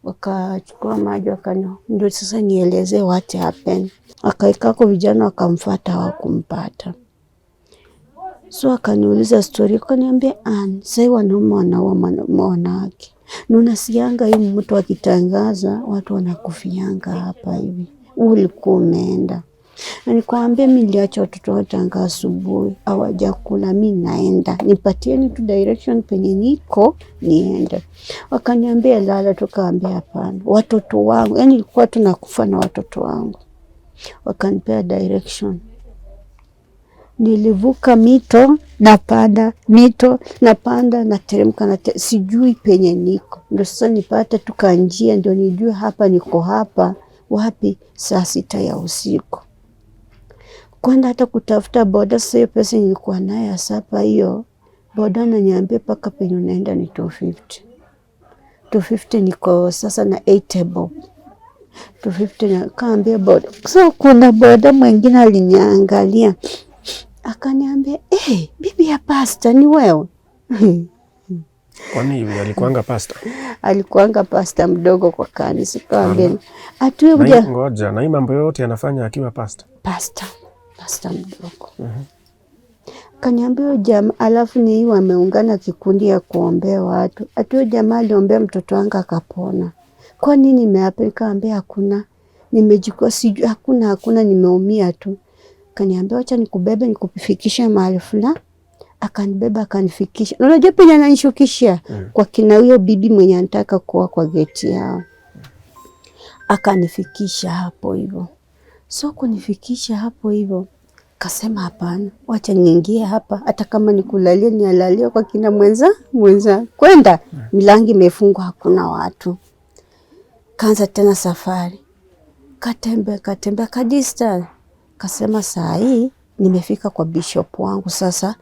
[SPEAKER 1] Wakachukua maji wakanywa. Ndio sasa nielezee what happened. Akaikako vijana wakamfuata hawakumpata. So akaniuliza story, akaniambia sasa wanaume wanaua wanawake. Na unasikianga hii mtu akitangaza watu wanakufianga hapa hivi. Ulikuwa umeenda. Na nikwambia mimi niliacha watoto watanga asubuhi hawajakula, mimi naenda. Nipatieni tu direction penye niko niende. Wakaniambia lala, tukaambia hapana. Watoto wangu, yani nilikuwa tunakufa na watoto wangu. Wakanipea direction. Nilivuka mito, napanda, mito, napanda, nateremka, sijui penye niko. Ndio sasa nipata tukanjia ndio nijue hapa niko hapa, wapi saa 6 ya usiku. Kwenda hata kutafuta boda, sasa hiyo pesa nilikuwa nayo sapa hiyo. Boda ananiambia paka penye unaenda ni 250. 250 niko sasa na 8 bob. 250 na kaambia boda. So kuna boda mwingine aliniangalia. Akaniambia, bibi ya pasta ni wewe.
[SPEAKER 2] Kwani alikuanga pasta?
[SPEAKER 1] Alikuanga pasta mdogo kwa kanisa. Kaambia,
[SPEAKER 2] ngoja, na hii mambo yote anafanya akiwa pasta? Pasta mdogo. Kaniambia jamaa, alafu ni hii wameungana kikundi ya kuombea watu. Atuyo jamaa aliombea mtoto wangu akapona. Kwa nini nimeapeleka? Ambia hakuna. Nimejikuwa sijui hakuna nimeumia tu. Kaniambia acha nikubebe nikufikisha mahali fulani. Akanibeba akanifikisha. Unajua penye ananishukisha kwa kina huyo bibi mwenye anataka kuwa kwa geti yao. Akanifikisha hapo hivyo. So kunifikisha hapo hivyo, kasema hapana, wacha niingie hapa, hata kama nikulalia nialalia kwa kina mwenza. Kwenda milango imefungwa hakuna watu. Kaanza tena safari. Katembea kadista. Kasema saa hii nimefika kwa bishop wangu sasa.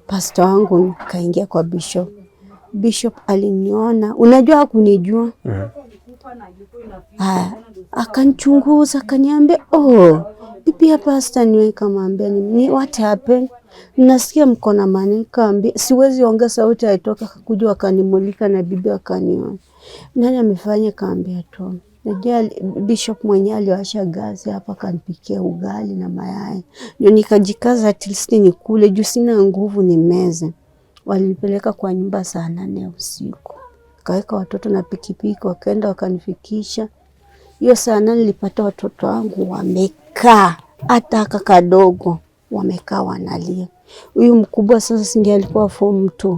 [SPEAKER 2] Pastor wangu kaingia kwa bishop. Bishop aliniona, unajua hakunijua.
[SPEAKER 1] Akanichunguza, akaniambia, bibi hapa hasta niwe kamwambia ni what happened? Nasikia mko na maneno. Kaambia siwezi ongea, sauti haitoka. Akakuja akanimulika na bibi akaniona. Nani amefanya? Kaambia tu. Najua bishop mwenyewe aliwasha gazi hapa akanipikia ugali na mayai. Ndio nikajikaza at least nikule, juu sina nguvu nimeze. Walinipeleka kwa nyumba saa 8 usiku. Kaweka watoto na pikipiki, wakaenda wakanifikisha. Hiyo saa 8 nilipata watoto wangu wamekaa, hata kadogo wamekaa wanalia. Huyu mkubwa sasa singe alikuwa form 2.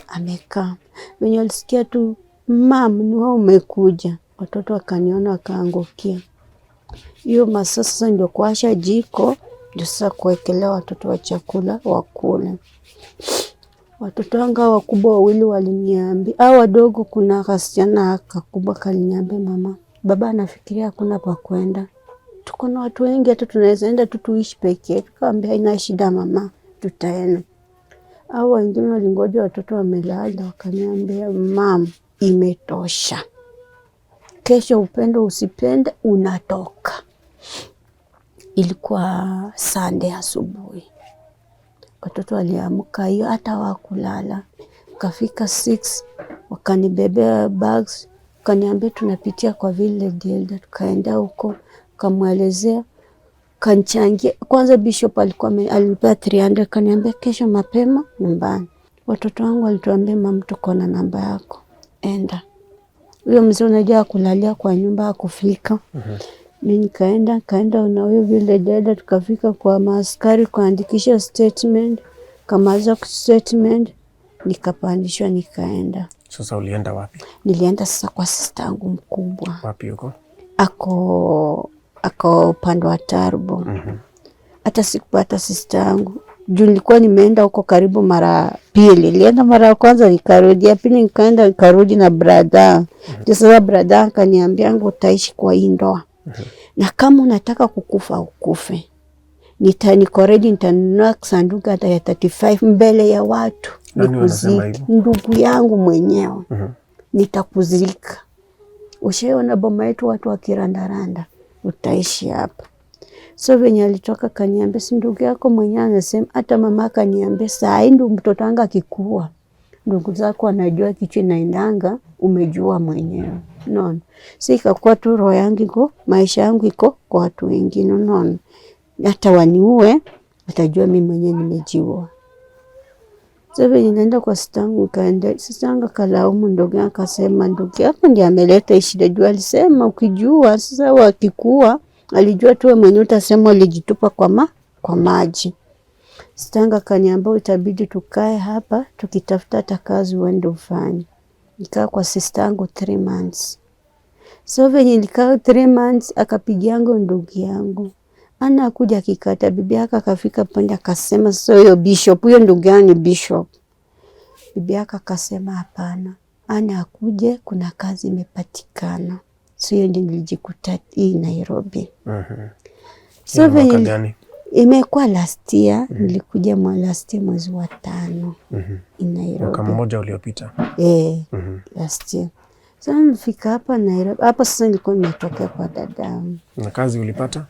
[SPEAKER 1] Amekaa. Wenye walisikia tu, "Mam, ni wewe umekuja." Watoto wakaniona wakaangukia. Hiyo masaa sasa ndio kuasha jiko, ndio sasa kuwekelea watoto wa chakula wakule. Watoto wangu wakubwa wawili waliniambia, wadogo kuna kasichana kakubwa kaliniambia, "Mama, baba anafikiria hakuna pa kwenda. Tuko na watu wengi, hata tunaweza enda tu tuishi peke yetu." Kaambia, "Haina shida mama, tutaenda." Wengine walingoja watoto wamelala, wakaniambia, "Mam, imetosha. Kesho upende usipende unatoka." Ilikuwa Sunday asubuhi. Watoto waliamka hiyo, hata wakulala. Kafika 6, wakanibebea bags, wakaniambia tunapitia kwa village elder. Tukaenda huko, kamwelezea, kanichangia. Kwanza bishop alipea 300, kaniambia kesho mapema nyumbani. Watoto wangu walituambia, "Mama, tuko na namba yako. Enda." Huyo mzee unajua kulalia kwa nyumba hakufika. Mimi nikaenda na huyo village elder, tukafika kwa maaskari kuandikisha statement. Kamaza statement, nikapandishwa nikaenda.
[SPEAKER 2] Sasa ulienda wapi? Nilienda
[SPEAKER 1] sasa kwa sister yangu mkubwa.
[SPEAKER 2] Wapi yuko?
[SPEAKER 1] Ako upande wa Tarbo. Hata sikupata sister yangu. Juu nilikuwa nimeenda huko karibu mara pili. Nilienda mara ya kwanza nikarudi, ya pili nikaenda nikarudi na brother. Sasa brother akaniambia, "Utaishi kwa hii ndoa. Na kama unataka kukufa ukufe. Niko ready, nitanunua sanduku hata ya 35 mbele ya watu. Nikuzika. Ndugu yangu mwenyewe. Nitakuzika. Ushaona boma yetu watu wakirandaranda. Utaishi hapa." So venye alitoka kaniambia, "Si ndugu yako mwenyewe anasema." Hata mama kaniambia, "Saa hii ndio mtoto wangu akikua, ndugu zako anajua kichwa inaendanga, umejua mwenyewe." Unaona? Si ikakuwa tu roho yangu iko, maisha yangu iko kwa watu wengine. Unaona? Hata waniue, atajua mimi mwenyewe nimejiua. So venye naenda kwa sistangu, kaenda sistangu kalaumu ndugu yake, akasema, "Ndugu yako ndiye ameleta shida." Juu alisema ukijua sasa wakikua, alijua tu mwenyewe utasema ulijitupa kwa maji. Sistangu kaniambia, "Itabidi tukae hapa tukitafuta hata kazi uende ufanye." Nikaa kwa sistangu 3 months. So venye nikaa 3 months, akapigiangu ndugu yangu, "Annah akuja kikata." Bibi yake akafika pande akasema, "So hiyo bishop, huyo ndugu yangu ni bishop." Bibi yake akasema, "Hapana, Annah akuje, kuna kazi imepatikana." So hiyo ndio nilijikuta hii Nairobi. So venye imekuwa last year, nilikuja last year mwezi wa 5 in Nairobi.
[SPEAKER 2] Mwaka mmoja uliopita.
[SPEAKER 1] Last year. So nilifika hapa Nairobi. Hapa sasa nilikuwa nimetoka kwa dadangu.
[SPEAKER 2] Na kazi ulipata?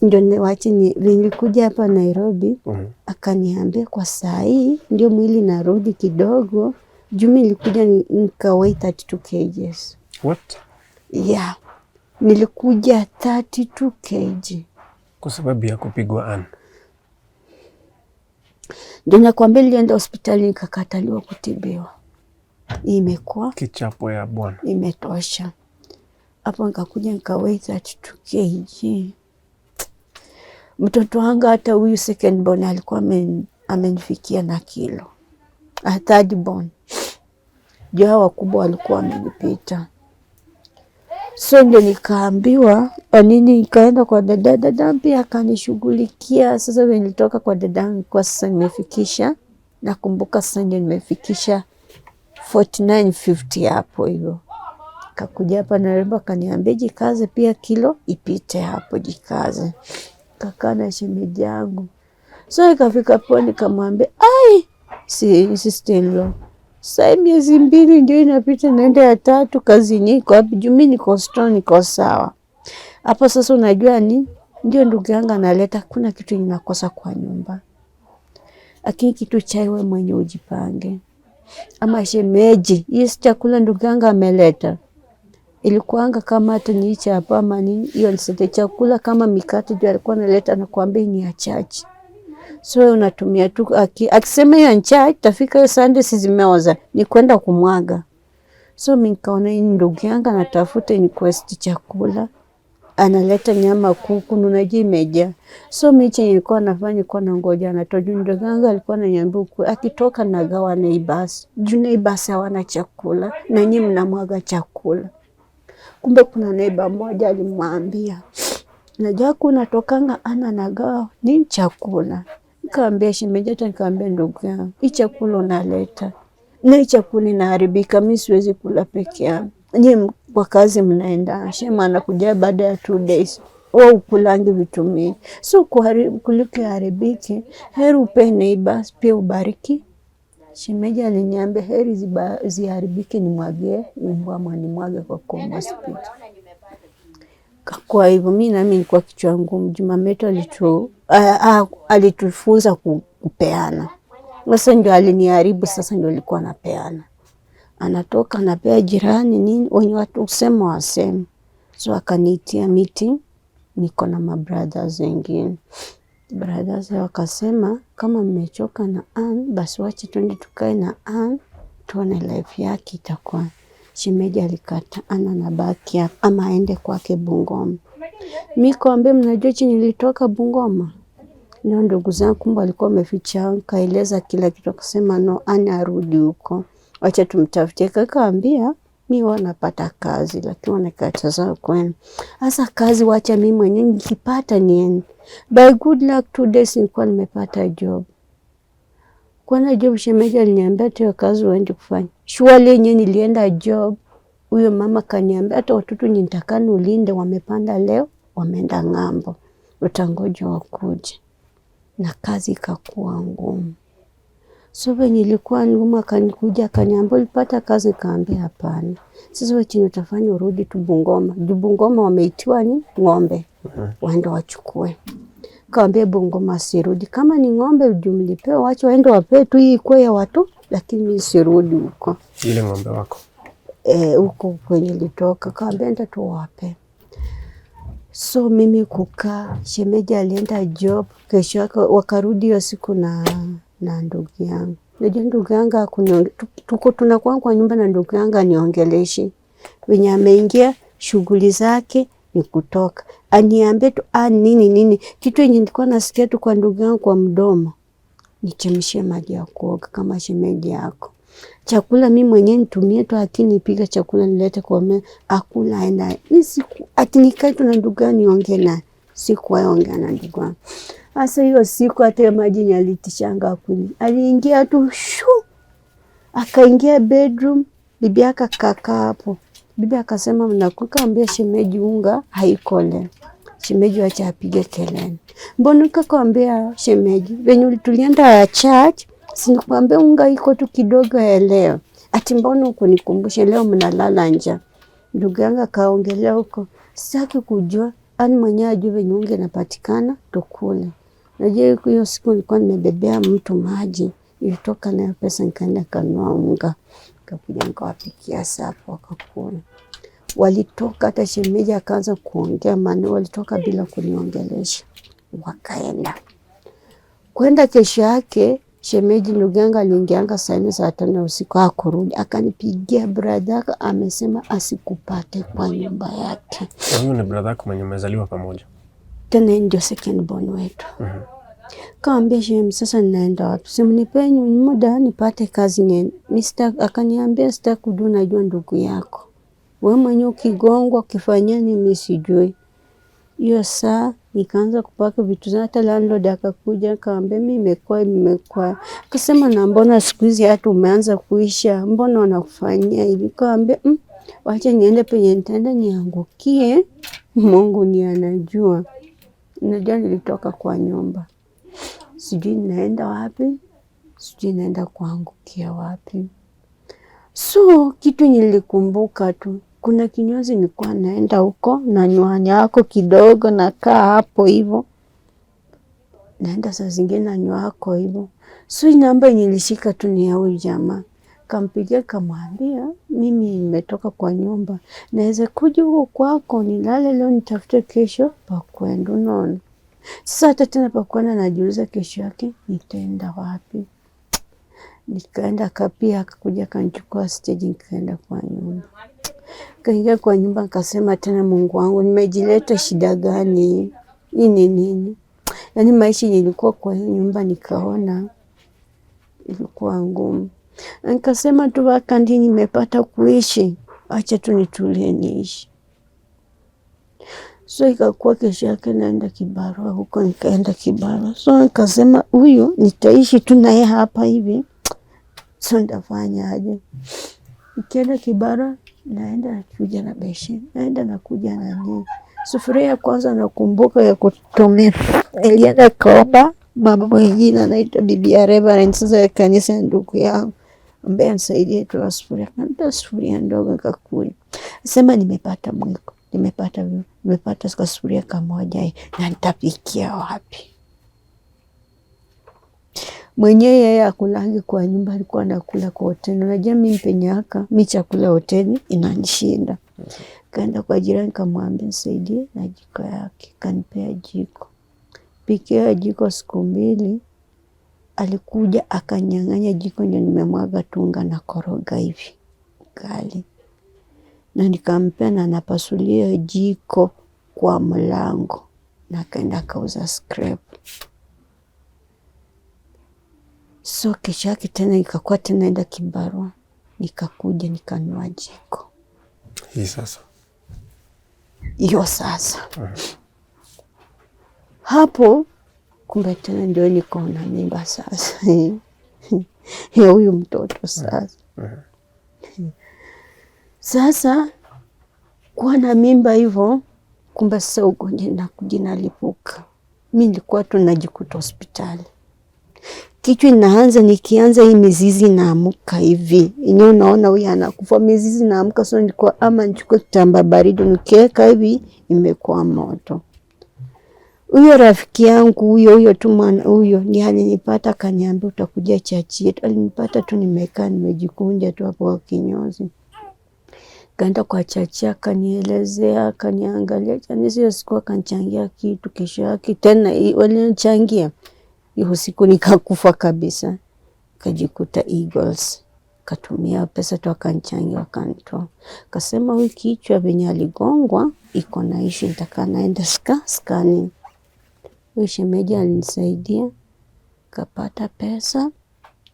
[SPEAKER 1] Ndio nilikuja hapa Nairobi. Akaniambia, "Kwa saa hii ndio mwili narudi kidogo." Juu nilikuja nikaweigh 32 kgs.
[SPEAKER 2] What?
[SPEAKER 1] Yeah. Nilikuja 32 kg.
[SPEAKER 2] Kwa sababu ya kupigwa Annah.
[SPEAKER 1] Ndio nakwambia nilienda hospitali nikakataliwa kutibiwa. Imekuwa
[SPEAKER 2] kichapo ya Bwana.
[SPEAKER 1] Imetosha. Hapo nikakuja nikaweigh 32 kg. Mtoto wangu hata huyu second born alikuwa amenifikia na kilo. Third born. Jua wakubwa walikuwa wamenipita. So ndio nikaambiwa nini, nikaenda kwa dada pia akanishughulikia. Sasa when nilitoka kwa dada kwa sasa nimefikisha, nakumbuka sasa ndio nimefikisha 4950 hapo hivyo. Kakuja hapa Nairobi akaniambia, "Jikaze pia kilo ipite hapo, jikaze." Kakaa na shemeji yangu. So ikafika hapo nikamwambia, "Ai, si sister-in-law, Sasa miezi 2 ndio inapita, naenda ya 3, kazi niko hapo juu, mimi niko strong, niko sawa. Hapo sasa unajua ni ndio ndugu yangu analeta, kuna kitu inakosa kwa nyumba. Lakini kitu chaiwe mwenye ujipange. Ama shemeji, hii chakula ndugu yangu ameleta. Ilikuanga kama hata niiche hapa ama nini, hiyo nisete chakula kama mikate ndio alikuwa analeta na kuambia ni ya chachi. So unatumia tu akisema hiyo ncha itafika hiyo Sunday zimeoza ni kwenda kumwaga. So mimi nikaona hii ndugu yangu anatafuta ni quest chakula. Analeta nyama kuku nunaji imejaa. So mimi nilikuwa nafanya kwa nangoja anatoa ndugu yangu alikuwa ananiambia akitoka nagawa neighbors. Juu neighbors hawana chakula na nyinyi mnamwaga chakula. Kumbe kuna neighbor mmoja alimwambia, najua kuna tokanga Annah nagawa ni chakula. Nikamwambia shemeji, hata nikamwambia ndugu yangu, hii chakula unaleta na hii chakula inaharibika, mimi siwezi kula peke yangu. Nyinyi kwa kazi mnaenda, shema anakuja baada ya 2 days. Wao kulangi vitu mingi. So kuliko haribiki, heri upe neighbors pia ubariki. Shemeji aliniambia heri ziharibiki nimwagie, nimwage kwa kombo speed. Kwa hivyo mimi na mimi nilikuwa kichwa ngumu. Jumameto alitufunza kupeana. Sasa ndio aliniharibu, sasa ndio alikuwa anapeana. Anatoka anapea jirani nini, wenye watu usema waseme. So akaniitia meeting, niko na mabrothers wengine. Brothers wakasema kama mmechoka na Ann, basi wacha twende tukae na Ann, tuone life yake itakuwa. Shemeji alikata, Annah nabaki hapa ama aende kwake Bungoma. Mimi kwambie mnajua chini nilitoka Bungoma. Ndio ndugu zangu kumbe walikuwa wameficha, kaeleza kila kitu, akasema no, Annah arudi huko. Wacha tumtafutie. Kaambia mimi wanapata kazi lakini wanakataza kwenda. Sasa kazi wacha mimi mwenyewe nikipata niende. By good luck 2 days nilikuwa nimepata job. Kwa job shemeji aliniambia hiyo kazi uende kufanya. Surely yenyewe nilienda job. Huyo mama kaniambia hata watoto nitakani ulinde, wamepanda leo, wameenda ng'ambo. Utangoja wakuje. Na kazi ikakuwa ngumu. So venye ilikuwa ngumu akanikuja akaniambia ulipata kazi, kaambia hapana. Sasa wewe chini utafanya urudi tu Bungoma. Bungoma wameitiwa ni ng'ombe. Waende wachukue. Kaambia Bungoma sirudi. Kama ni ng'ombe ujumlipewa wacha waende wape tu hii kwa ya watu, lakini mimi sirudi huko.
[SPEAKER 2] Ile ng'ombe wako.
[SPEAKER 1] Huko kwenye litoka. Kaambia enda tu wape. So mimi kukaa, shemeji alienda job, kesho wakarudi hiyo siku na ndugu yangu. Najua ndugu yangu tuko tunakuwa kwa nyumba na ndugu yangu aniongeleshi. Wenye ameingia shughuli zake ni kutoka. Aniambie tu nini. Kitu yenye nilikuwa nasikia tu kwa ndugu yangu kwa mdomo. Nichemshie maji ya kuoga kama shemeji yako. Chakula mimi mwenyewe nitumie tu, akinipika chakula nilete kwa mimi akula aenda. Siku atinikae tu na ndugu yangu niongee naye. Sikuwaongea na ndugu yangu. Sasa hiyo siku hata maji nyalitishanga kuni. Aliingia tu akaingia bedroom, bibi akakaa hapo. Bibi akasema mnakukaambia shemeji unga haiko leo. Shemeji acha apige kelele. Mbona kakwambia shemeji venye tulienda church, sinikwambia unga iko tu kidogo ya leo. Ati mbona ukunikumbusha leo mnalala njaa. Ndugu yangu akaongelea huko. Sitaki kujua ani mwenyewe ajue venye unga inapatikana tukule. Najua hiyo siku nilikuwa nimebebea mtu maji. Nilitoka na pesa nikaenda kanunua unga. Nikakuja nikawapikia sapo wakakula. Walitoka hata shemeji akaanza kuongea, maana walitoka bila kuniongelesha. Wakaenda. Kwenda kesho yake shemeji ndugu yangu aliingianga saa 4 saa 5 usiku hakurudi. Akanipigia brother amesema asikupate kwa nyumba yake.
[SPEAKER 2] Huyu ni brother yako mwenye mmezaliwa pamoja?
[SPEAKER 1] Tena ndio second born wetu. Kaambia shemeji sasa ninaenda wapi? Simnipe muda nipate kazi niende. Akaniambia sitaki kujua, najua ndugu yako. Wewe mwenyewe ukigongwa ukifanyia mimi sijui. Hiyo saa nikaanza kupaka vitu zangu, hata landlord akakuja akaambia mimi nimekuwa. Akasema na mbona siku hizi hata umeanza kuisha? Mbona wanakufanyia hivi? Kaambia wacha niende penye nitaenda niangukie. Mungu ni anajua. Najua nilitoka kwa nyumba. Sijui naenda wapi? Sijui naenda kuangukia wapi? So kitu nilikumbuka tu, kuna kinyozi nilikuwa naenda huko na nywani yako kidogo, nakaa hapo hivyo, naenda saa zingine na nywako hivyo. So namba nilishika tu ni ya huyu jamaa. Kampigia kamwambia, mimi nimetoka kwa nyumba, naweza kuja huko kwako nilale leo nitafute kesho pa kwenda, unaona. Sasa hata tena pa kwenda najiuliza kesho yake nitaenda wapi. Nikaenda kapia, akakuja kanichukua stage, nikaenda kwa nyumba. Kaingia kwa nyumba, nikasema tena, Mungu wangu, nimejileta shida gani? Hii ni nini? Yaani maisha nilikuwa kwa hiyo nyumba nikaona ilikuwa ngumu. Nikasema tu wakati nimepata kuishi, acha tu nitulie niishi. So ikakuwa kesho yake naenda kibarua huko, nikaenda kibarua. So nikasema huyu nitaishi tu naye hapa hivi. So nitafanya aje? Nikienda kibarua, naenda nakuja na beshi, naenda nakuja na nini. Sufuria ya kwanza nakumbuka ya kutumia, nilienda kaomba baba mwingine anaitwa bibi ya Reverend, sasa ya kanisa ya ndugu yangu, ambaye anisaidie tu sufuria. Kanta sufuria ndogo nikakuja. Sema nimepata mwiko, nimepata sufuria kamoja, na nitapikia wapi? Mwenyewe yeye akulangi kwa nyumba, alikuwa anakula kwa hoteli. Unajua mimi mpenyaka, mimi chakula hoteli inanishinda. Kaenda kwa jirani kamwambia nisaidie na jiko yake, kanipea jiko. Pikia jiko siku 2, alikuja akanyang'anya jiko, ndio nimemwaga tunga na koroga hivi kali. Na nikampea na napasulia jiko kwa mlango, na kaenda kauza scrap. So kesho yake tena ikakuwa tena naenda kibarua, nikakuja nikanunua jiko.
[SPEAKER 2] Hii sasa.
[SPEAKER 1] Hiyo sasa. Hapo kumbe tena ndio niko na mimba sasa. Ya huyu mtoto sasa. Sasa kuwa na mimba hivyo, kumbe sasa ugonjwa nakuja nalipuka. Mimi nilikuwa tu najikuta hospitali. Kichwa inaanza, nikianza hii mizizi naamuka hivi. Inyo naona huyu anakufa, mizizi naamuka. So nilikuwa ama nichukue kitambaa baridi nikiweka hivi, imekuwa moto. Huyo rafiki yangu huyo tu mwana huyo ni alinipata, kaniambia utakuja chachi yetu. Alinipata tu nimekaa nimejikunja tu hapo kwa kinyozi. Kaenda kwa chachi, akanielezea, akaniangalia, hiyo siku akanichangia kitu. Kesho yake tena walinichangia. Hiyo siku nikakufa kabisa. Kajikuta Eagles. Katumia pesa tu akanichangia, akanitoa. Kasema huyu kichwa venye aligongwa iko na issue, nitaka naenda scanning. Huyu shemeji alinisaidia, kapata pesa,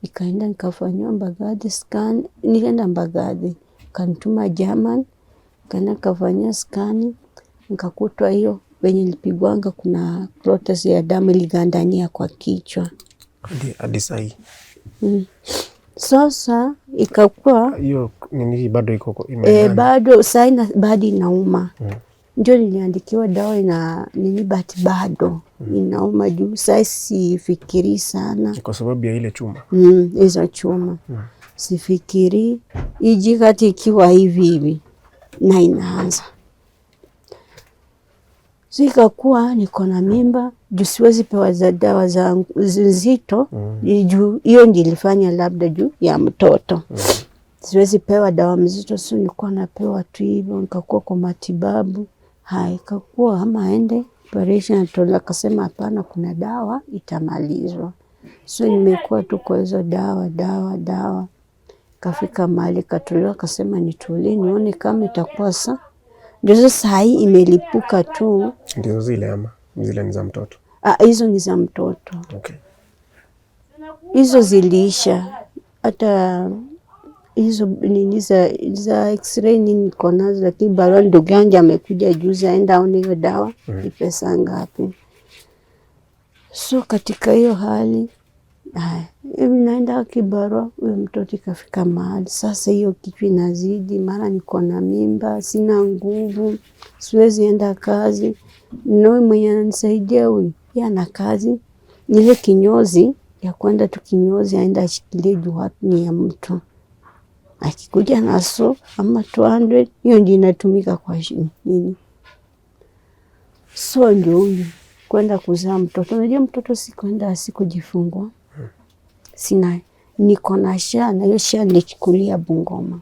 [SPEAKER 1] nikaenda nikafanywa Mbagathi scan. Nilienda Mbagathi, kanituma German, kaenda kafanyia scan, nikakutwa hiyo venye nilipigwanga kuna protest ya damu iligandania kwa kichwa.
[SPEAKER 2] Hadi sahi.
[SPEAKER 1] Sasa ikakuwa
[SPEAKER 2] hiyo nini bado iko
[SPEAKER 1] bado saina bado inauma. Ndio niliandikiwa dawa ina nini, bado inauma juu sasa sifikiri sana.
[SPEAKER 2] Kwa sababu ya ile chuma.
[SPEAKER 1] Hizo chuma. Sifikiri ijikati ikiwa hivi na inaanza. Sikakuwa niko na mimba, juu siwezi pewa za dawa za nzito, juu hiyo nilifanya labda juu ya mtoto. Siwezi pewa dawa mzito, so nilikuwa napewa tu hivyo, nikakuwa kwa matibabu. Ikakuwa ama aende operation, atola, akasema hapana, kuna dawa itamalizwa. So nimekuwa tu kwa hizo dawa. Kafika mahali katolewa, akasema nitulie nione kama itakuwa sawa. Ndio sasa hii imelipuka tu.
[SPEAKER 2] Ndio zile ama zile ni za mtoto?
[SPEAKER 1] Hizo ni za mtoto.
[SPEAKER 2] Okay.
[SPEAKER 1] Hizo zilisha. Hata hizo nini za x-ray nini niko nazo, lakini barua ndugu yangu amekuja juzi aenda aone hiyo dawa ni pesa ngapi. So katika hiyo hali naenda kibarua, huyo mtoto ikafika mahali sasa hiyo kichwa inazidi, mara niko na mimba, sina nguvu, siwezi enda kazi. Ndio mwenye ananisaidia huyu, yeye ana kazi, ile kinyozi ya kwenda tu kinyozi, aenda ashikilie juu wapi ni ya mtu. akikuja na so ama 200, hiyo ndio inatumika kwa nini. So ndio huyu kwenda kuzaa mtoto. Unajua mtoto sikwenda asikujifungua. Sina, niko na SHA, na hiyo SHA nilichukulia Bungoma.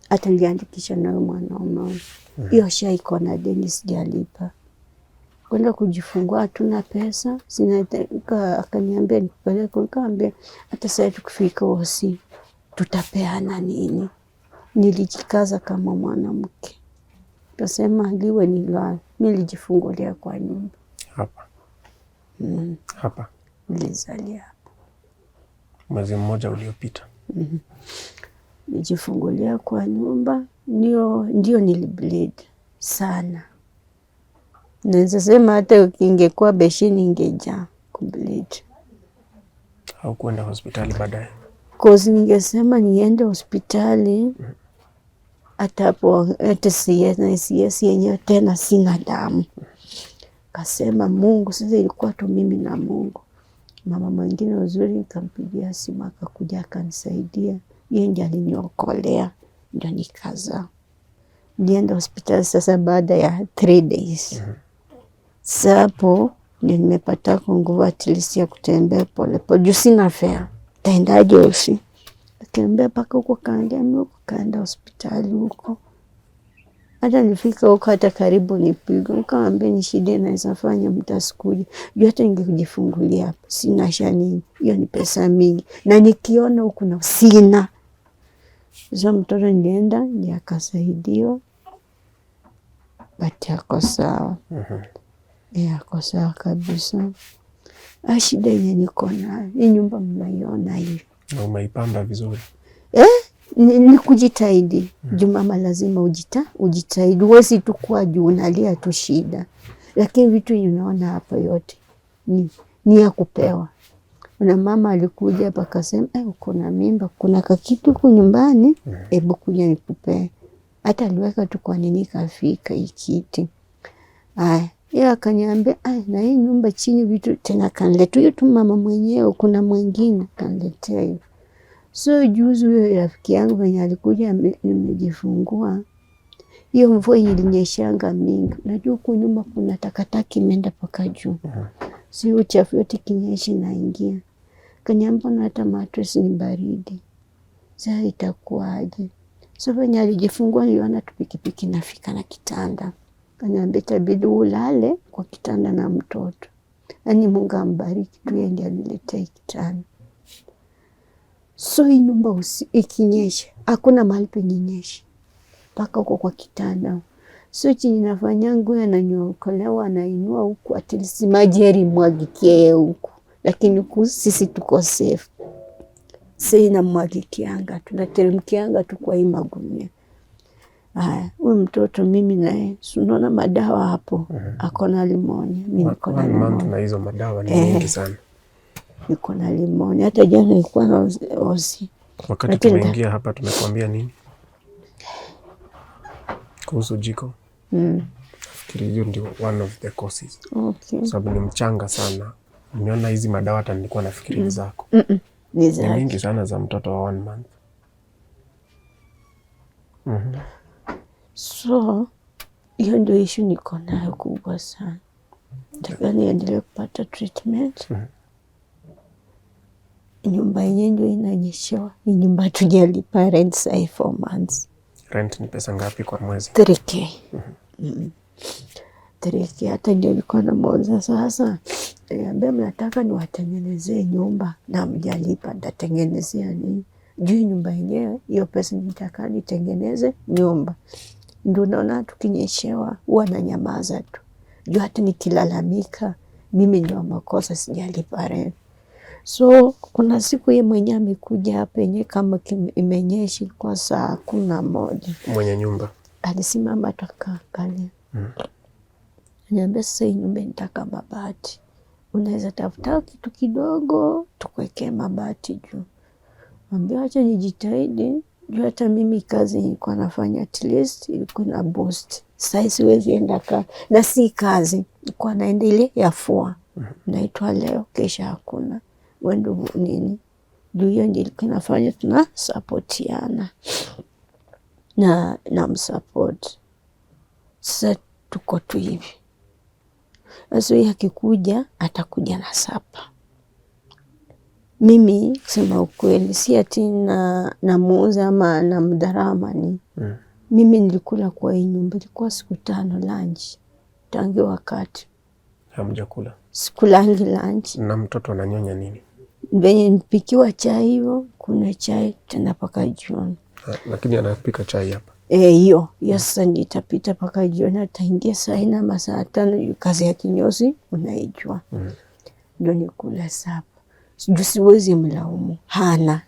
[SPEAKER 1] Hata niliandikisha na mwanaume. Hiyo SHA iko na deni sijalipa. Kwenda kujifungua hatuna pesa. Sina, akaniambia nikupeleke, nikamwambia hata sasa tukifika hosi tutapeana nini. Nilijikaza kama mwanamke. Kasema liwe ni liwe. Nilijifungulia kwa nyumba.
[SPEAKER 2] Hapa. Hapa.
[SPEAKER 1] Nilizalia hapa.
[SPEAKER 2] Mwezi mmoja uliopita.
[SPEAKER 1] Nijifungulia kwa nyumba, ndio nilibleed sana. Naweza sema hata ingekuwa beshini ingejaa kubleed.
[SPEAKER 2] Haukwenda hospitali baadaye?
[SPEAKER 1] Cause ningesema niende hospitali, hata hapo hata CS yenyewe tena sina damu. Kasema Mungu, sasa ilikuwa tu mimi na Mungu. Mama mwingine uzuri nikampigia simu akakuja akanisaidia. Yeye ndiye aliniokolea, ndio nikazaa. Nienda hospitali sasa baada ya 3 days. Sasa hapo ndio nimepata nguvu at least ya kutembea pole pole. Juu sina fare. Taendaje usi? Akaniambia paka huko kaenda hospitali huko. Hata nilifika huko hata karibu nipigwe. Nikamwambia ni shida naweza fanya mtasikuja. Juu hata ningekujifungulia hapa. Sina SHA nini. Hiyo ni pesa mingi. Na nikiona huku na sina. Sasa mtoto nilienda, ndiye akasaidiwa. But yako sawa. Yako sawa kabisa. Shida yenye niko nayo. Hii nyumba mnaiona hivi.
[SPEAKER 2] Na umeipamba vizuri.
[SPEAKER 1] Ni kujitahidi. Mama lazima ujitahidi. Huwezi tu kuwa juu unalia tu shida. Lakini vitu unaona hapa yote ni ya kupewa. Na mama alikuja hapa akasema, uko na mimba, kuna kakitu huko nyumbani, hebu kuja nikupee. Hata aliweka tu kwa nini kafika ikiti. Yeye akaniambia, na hii nyumba chini vitu tena kaniletea. Huyo tu mama mwenyewe, kuna mwingine kaniletea hiyo. So juzi huyo rafiki yangu mwenye alikuja nimejifungua. Hiyo mvua ilinyeshanga mingi. Najua huko nyuma kuna takataka imeenda paka juu. Si uchafu yote kinyesha inaingia. Kaniambia na hata mattress ni baridi. Sasa itakuwaje? So venye alijifungua niliona tu pikipiki nafika na kitanda. Kaniambia itabidi ulale kwa kitanda na mtoto. Yaani Mungu ambariki tu yeye ndiye aniletea kitanda. So hii nyumba ikinyesha, hakuna mahali penyesha. Paka huko kwa kitanda. So chini nafanyangu ananyokolewa anainua huku at least maji yarimwagikie huku. Lakini huku sisi tuko safe. Sasa inamwagikianga, tunateremkianga tu kwa hii magunia. Huyu mtoto mimi naye, unaona madawa hapo, ako na limonia. Mimi niko na limonia.
[SPEAKER 2] Na hizo madawa ni nyingi sana.
[SPEAKER 1] Niko na limonia. Hata jana nilikuwa na osi.
[SPEAKER 2] Wakati tumeingia hapa tumekuambia nini? Kuhusu jiko? Nafikiri hiyo ndio one of the causes.
[SPEAKER 1] Okay.
[SPEAKER 2] Sababu ni mchanga sana. Nimeona hizi madawa hata nilikuwa nafikiri zako.
[SPEAKER 1] Ni
[SPEAKER 2] mingi sana za mtoto wa 1 month.
[SPEAKER 1] So hiyo ndio issue niko nayo kubwa sana. Nataka niendelee kupata treatment. Nyumba yenyewe ndio inanyeshewa. Ni nyumba tujalipa rent sasa 4 months.
[SPEAKER 2] Rent ni pesa ngapi kwa mwezi?
[SPEAKER 1] 3K. 3K. Hata ndio nilikuwa na moza sasa. Niambia mnataka niwatengenezee nyumba na mjalipa, nitatengenezea nini? Juu nyumba yenyewe hiyo pesa nitaka nitengeneze nyumba. Ndio naona tukinyeshewa huwa na nyamaza tu. Juu hata nikilalamika mimi ndio makosa sijalipa rent. So kuna siku yeye mwenyewe amekuja hapa yenyewe kama imenyesha kwa saa 11.
[SPEAKER 2] Mwenye nyumba
[SPEAKER 1] alisimama atakaangalia. Niambia sasa hii nyumba nitaka mabati. Unaweza tafuta kitu kidogo tukuwekee mabati juu. Mwambia acha nijitahidi. Juu hata mimi kazi nilikuwa nafanya at least ilikuwa na boost. Sasa siwezi enda na si kazi. Nilikuwa naenda ile ya fua. Naitwa leo kesha hakuna. Wendo nini? Juu hiyo ndio ilikuwa nafanya tuna supportiana. na msupport. Sasa tuko tu hivi. Sasa akikuja atakuja na sapa. Mimi kusema ukweli si ati na muuza ama na mdarama ni. Mimi nilikula kwa hii nyumba ilikuwa siku 5 lunch. Tangu wakati
[SPEAKER 2] hamjakula.
[SPEAKER 1] Sikulangi lunch.
[SPEAKER 2] Na mtoto ananyonya nini?
[SPEAKER 1] Venye nipikiwa chai hivyo, kuna chai tena paka jioni.
[SPEAKER 2] Lakini anapika chai hapa.
[SPEAKER 1] Hiyo sasa nitapita paka jioni, ataingia saa 4 ama saa 5, kazi ya kinyozi unaijua. Ndio nikula sapa. Siwezi mlaumu. Hana.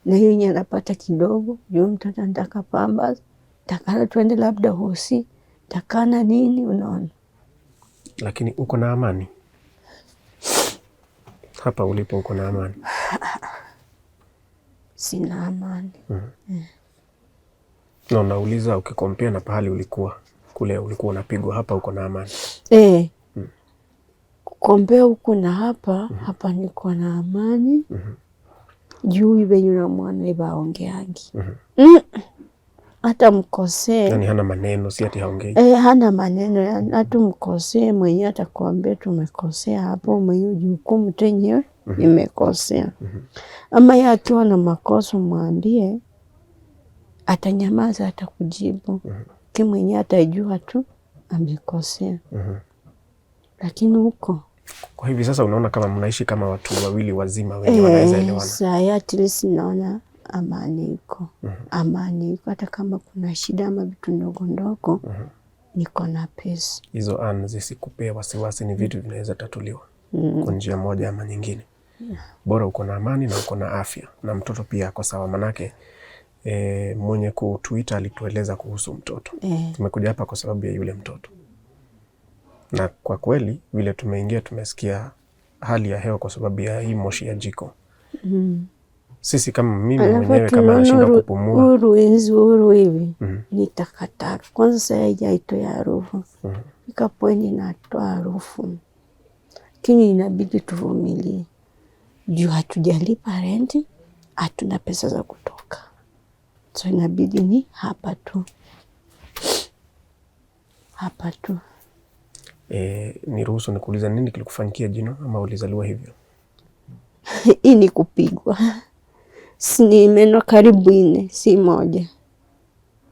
[SPEAKER 1] Na hiyo yenye anapata kidogo, ndio mtoto anataka Pampers, takana tuende labda hosi, takana nini unaona.
[SPEAKER 2] Lakini uko na amani? Hapa ulipo uko na amani?
[SPEAKER 1] Sina amani.
[SPEAKER 2] Na unauliza ukikompea na pahali ulikuwa, kule ulikuwa unapigwa, hapa uko na amani?
[SPEAKER 1] Kukompea huku na hapa, hapa niko na amani. Juu venye na mwana iba ongeangi. Hata mkosee.
[SPEAKER 2] Yani hana maneno, si ati haongei.
[SPEAKER 1] Hana maneno, hata mkosee mwenye atakwambia tumekosea hapo, mwenye jukumu tenyewe nimekosea. Ama yeye akiwa na makosa mwambie, atanyamaza, atakujibu. Mwenye atajua tu amekosea. Lakini huko.
[SPEAKER 2] Kwa hivi sasa unaona kama mnaishi kama watu wawili wazima wenye wanaweza elewana?
[SPEAKER 1] Saa at least naona amani iko. Amani iko, hata kama kuna shida ama vitu ndogo ndogo, niko na pesa.
[SPEAKER 2] Hizo zisikupea wasiwasi, ni vitu vinaweza tatuliwa kwa njia moja ama nyingine. Bora uko na amani na uko na afya, na mtoto pia ako sawa. Manake mwenye kutuita alitueleza kuhusu mtoto. Tumekuja hapa kwa sababu ya yule mtoto. Na kwa kweli vile tumeingia tumesikia hali ya hewa kwa sababu ya hii moshi ya jiko. Sisi kama mimi mwenyewe kama nashinda kupumua.
[SPEAKER 1] Uru hivi ni takataka. Kwanza saa haijaitoa harufu. Ikapoeni natoa harufu. Lakini inabidi tuvumilie. Juu hatujalipa renti, hatuna pesa za kutoka. So inabidi ni hapa tu. Hapa tu.
[SPEAKER 2] Niruhusu nikuuliza, nini kilikufanyikia jino ama ulizaliwa hivyo?
[SPEAKER 1] Hii ni kupigwa. Ni meno karibu 4, si moja.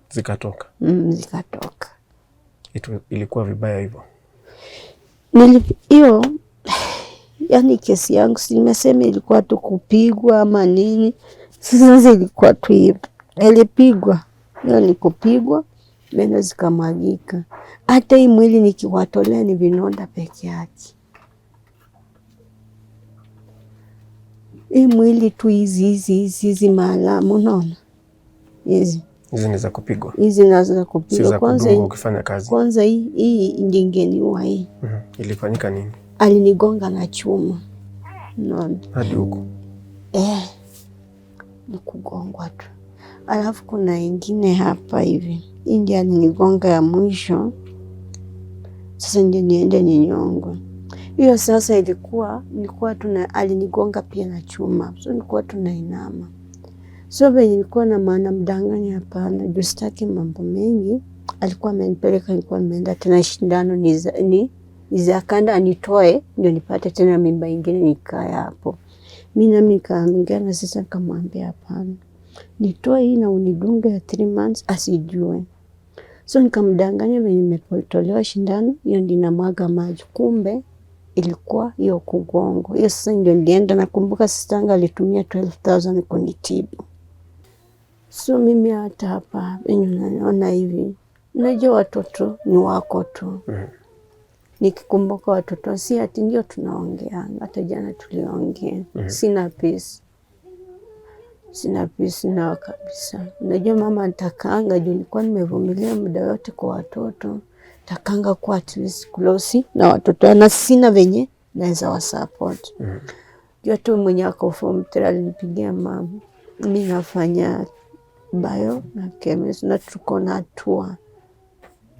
[SPEAKER 2] Zikatoka?
[SPEAKER 1] Zikatoka.
[SPEAKER 2] Ilikuwa vibaya hivyo?
[SPEAKER 1] Hiyo, yani kesi yangu nimesema ilikuwa tu kupigwa ama nini. Sasa ilikuwa tu hivyo. Ilipigwa. Hiyo ni kupigwa, meno zikamwagika. Hata hii mwili nikiwatolea ni vinonda peke yake. Hii mwili tu hizi maalamu unaona? Hizi
[SPEAKER 2] ni za kupigwa.
[SPEAKER 1] Hizi nazo kupigwa.
[SPEAKER 2] Kwanza ukifanya kazi.
[SPEAKER 1] Kwanza hii ndingeniwa hii.
[SPEAKER 2] Ilifanyika nini?
[SPEAKER 1] Alinigonga na chuma. Unaona?
[SPEAKER 2] Hadi huko.
[SPEAKER 1] Ni kugongwa tu. Alafu kuna ingine hapa hivi. Hii ndio alinigonga ya mwisho. Sasa ndio niende ninyongwe. Hiyo sasa ilikuwa alinigonga pia na chuma. So nilikuwa tunainama. So venye nilikuwa na maana mdanganya hapana. Juu sitaki mambo mengi. Alikuwa amenipeleka, nilikuwa nimeenda tena shindano ni za kanda anitoe ndio nipate tena mimba ingine nikae hapo. Mimi nami nikaongea na sasa nikamwambia hapana. Nitoe hii na unidunge ya 3 months asijue. So nikamdanganya venye nimetolewa shindano, hiyo ndio namwaga maji. Kumbe ilikuwa hiyo kugongo. Hiyo sasa ndio nilienda, nakumbuka sistangu alitumia 12,000 kunitibu. So mimi hata hapa venye naona hivi, unajua watoto ni wako tu. Nikikumbuka watoto si ati ndio tunaongea, hata jana tuliongea. Sina peace. Sina peace nao kabisa. Unajua mama nitakanga juu nilikuwa nimevumilia muda yote kwa watoto. Takanga kwa at least close na watoto na sina venye naweza wa support. Jua tu mwenye wako form 3 alinipigia mama. Mimi nafanya bio na chemistry na tuko na tour.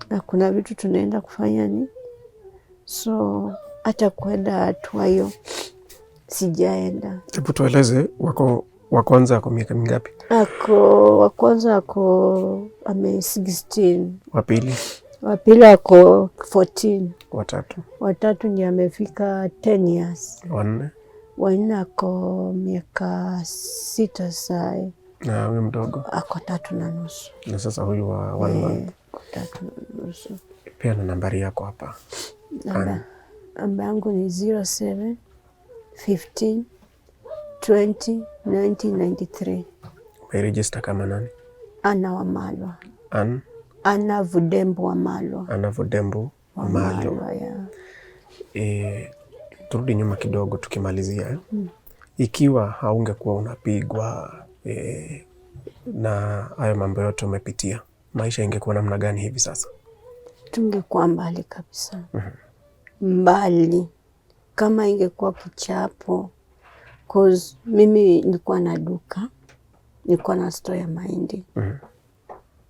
[SPEAKER 1] Na kuna vitu tunaenda kufanya ni. So hata kwenda tour hiyo sijaenda.
[SPEAKER 2] Hebu tueleze Wa kwanza ako miaka mingapi?
[SPEAKER 1] Wa kwanza ako 16.
[SPEAKER 2] Wa
[SPEAKER 1] pili ako 14. Watatu ndiye amefika 10 years. Wa nne ako miaka 6 sai.
[SPEAKER 2] Na huyu mdogo
[SPEAKER 1] ako 3.5.
[SPEAKER 2] Na sasa huyu wa 1 month
[SPEAKER 1] 3.5.
[SPEAKER 2] Pia na nambari yako hapa.
[SPEAKER 1] Namba yangu ni 07 15 20 1993.
[SPEAKER 2] Umeregister kama nani?
[SPEAKER 1] Annah wa Malwa.
[SPEAKER 2] Annah
[SPEAKER 1] Vudembu wa Malwa.
[SPEAKER 2] Annah Vudembu wa Malwa. Turudi nyuma kidogo tukimalizia. Ikiwa haungekuwa unapigwa na hayo mambo yote umepitia, maisha ingekuwa namna gani hivi sasa?
[SPEAKER 1] Tungekuwa mbali kabisa. Mbali. Kama ingekuwa kichapo. Cause mimi nilikuwa na duka. Nilikuwa na store ya mahindi.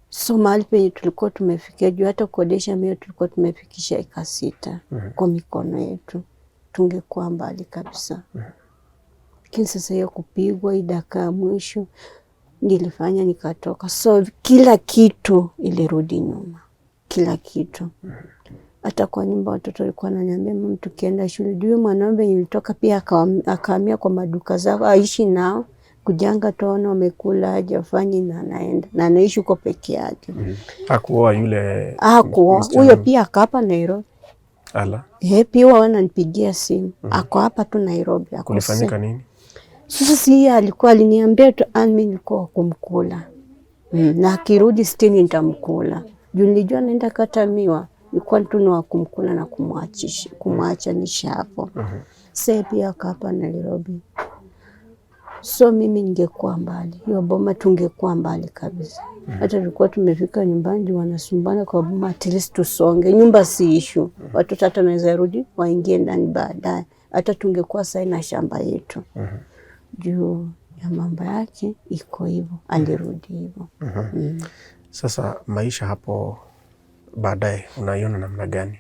[SPEAKER 1] So mahali penye tulikuwa tumefikia, juu hata kukodesha mio tulikuwa tumefikisha eka 6 kwa mikono yetu. Tungekuwa mbali kabisa. Lakini sasa hiyo kupigwa idaka ya mwisho nilifanya nikatoka. So kila kitu ilirudi nyuma. Kila kitu. Hata kwa nyumba watoto walikuwa wananiambia, mama tukienda shule, juu mwanaume nilitoka pia akahamia kwa maduka zao, aishi nao, kujanga tuone wamekula hajafanya na anaenda. Na anaishi kwa peke yake.
[SPEAKER 2] Hakuoa yule?
[SPEAKER 1] Hakuoa. Huyo pia akapa Nairobi.
[SPEAKER 2] Ala.
[SPEAKER 1] Pia wananipigia simu. Ako hapa tu Nairobi.
[SPEAKER 2] Kulifanyika nini?
[SPEAKER 1] Sasa si alikuwa aliniambia tu mimi nilikuwa kumkula. Na akirudi stini nitamkula. Juu nilijua naenda kata miwa. Nilikuwa tu ni wa kumkula na kumwacha nisha hapo. Sasa pia akapa Nairobi. So mimi ningekuwa mbali. Hiyo boma tungekuwa mbali kabisa. Hata tulikuwa tumefika nyumbani wanasumbana kwa boma, at least tusonge. Nyumba si issue. Watoto hata wanaweza rudi waingie ndani baadaye. Hata tungekuwa sasa na shamba yetu. Juu ya mambo yake iko hivyo, alirudi hivyo.
[SPEAKER 2] Sasa maisha hapo baadaye unaiona namna gani?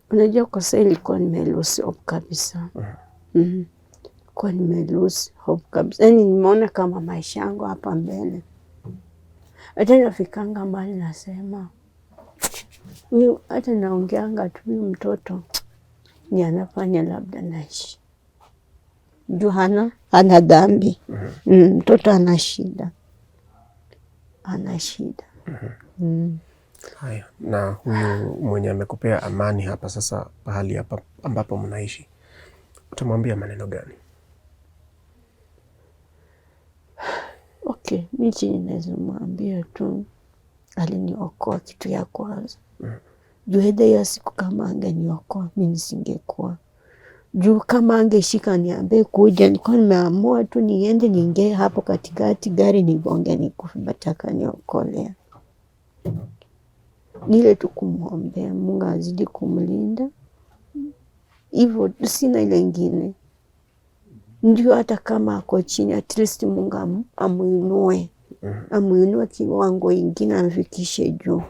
[SPEAKER 1] Unajua kwa sasa ilikuwa nimelose hope kabisa. Kwa nimelose hope kabisa. Yaani nimeona kama maisha yangu hapa mbele. Hata nafikanga mbali nasema. Hata naongeanga tu mtoto ni anafanya labda naishi. Juu hana dhambi. Mtoto ana shida.
[SPEAKER 2] Haya, na huyu mwenye amekupea amani hapa sasa pahali hapa ambapo mnaishi, utamwambia maneno gani?
[SPEAKER 1] Okay, mimi ninaweza tu aliniokoa kitu ya kwanza. Juu hiyo siku kama angeniokoa mimi nisingekuwa. Juu kama angeshika niambie kuja, nilikuwa nimeamua tu niende niingie hapo katikati gari nigonge nikufe, bataka niokolea. Nile tu kumwombea Mungu azidi kumlinda. Hivyo sina ile ingine. Ndio hata kama ako chini, at least Mungu amuinue. Amuinue kiwango ingine amfikishe juu.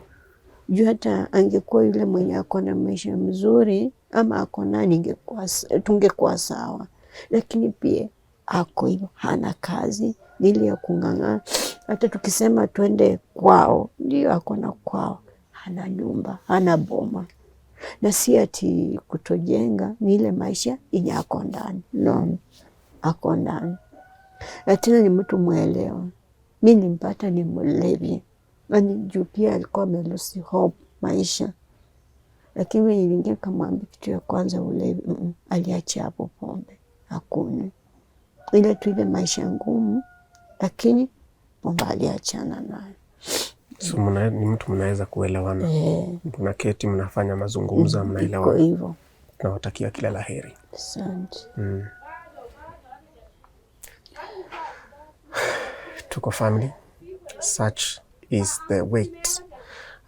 [SPEAKER 1] Juu hata angekuwa yule mwenye ako na maisha mzuri ama ako nani tungekuwa sawa. Lakini pia ako hivyo, hana kazi, nili ya kung'ang'ana. Hata tukisema twende kwao, ndio ako na kwao. Hana nyumba, hana boma. Na si ati kutojenga, ni ile maisha yenye ako ndani. No, ako ndani. Na tena ni mtu mwelewa. Mimi nimpata ni mlevi. Yaani juu pia alikuwa amelosi hope maisha. Lakini niliingia kamwambia kitu ya kwanza ulevi. Aliacha hapo pombe. Hakuna. Ile tu ile maisha ngumu. Lakini pombe aliachana nayo.
[SPEAKER 2] So ni mtu mnaweza kuelewana. Mnaketi mnafanya mazungumzo mnaelewana.
[SPEAKER 1] Iko hivyo.
[SPEAKER 2] Nawatakia kila laheri.
[SPEAKER 1] Asante.
[SPEAKER 2] Tuko family. Such is the weight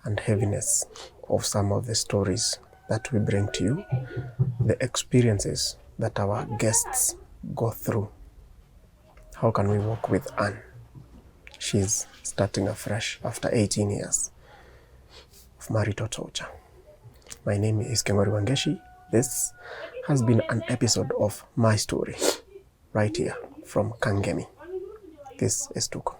[SPEAKER 2] and heaviness of some of the stories that we bring to you, the experiences that our guests go through. How can we walk with Anne? She's starting afresh after 18 years of marital torture. My name is Kengori Wangeshi. This has been an episode of My Story, right here from Kangemi. This is Tuko.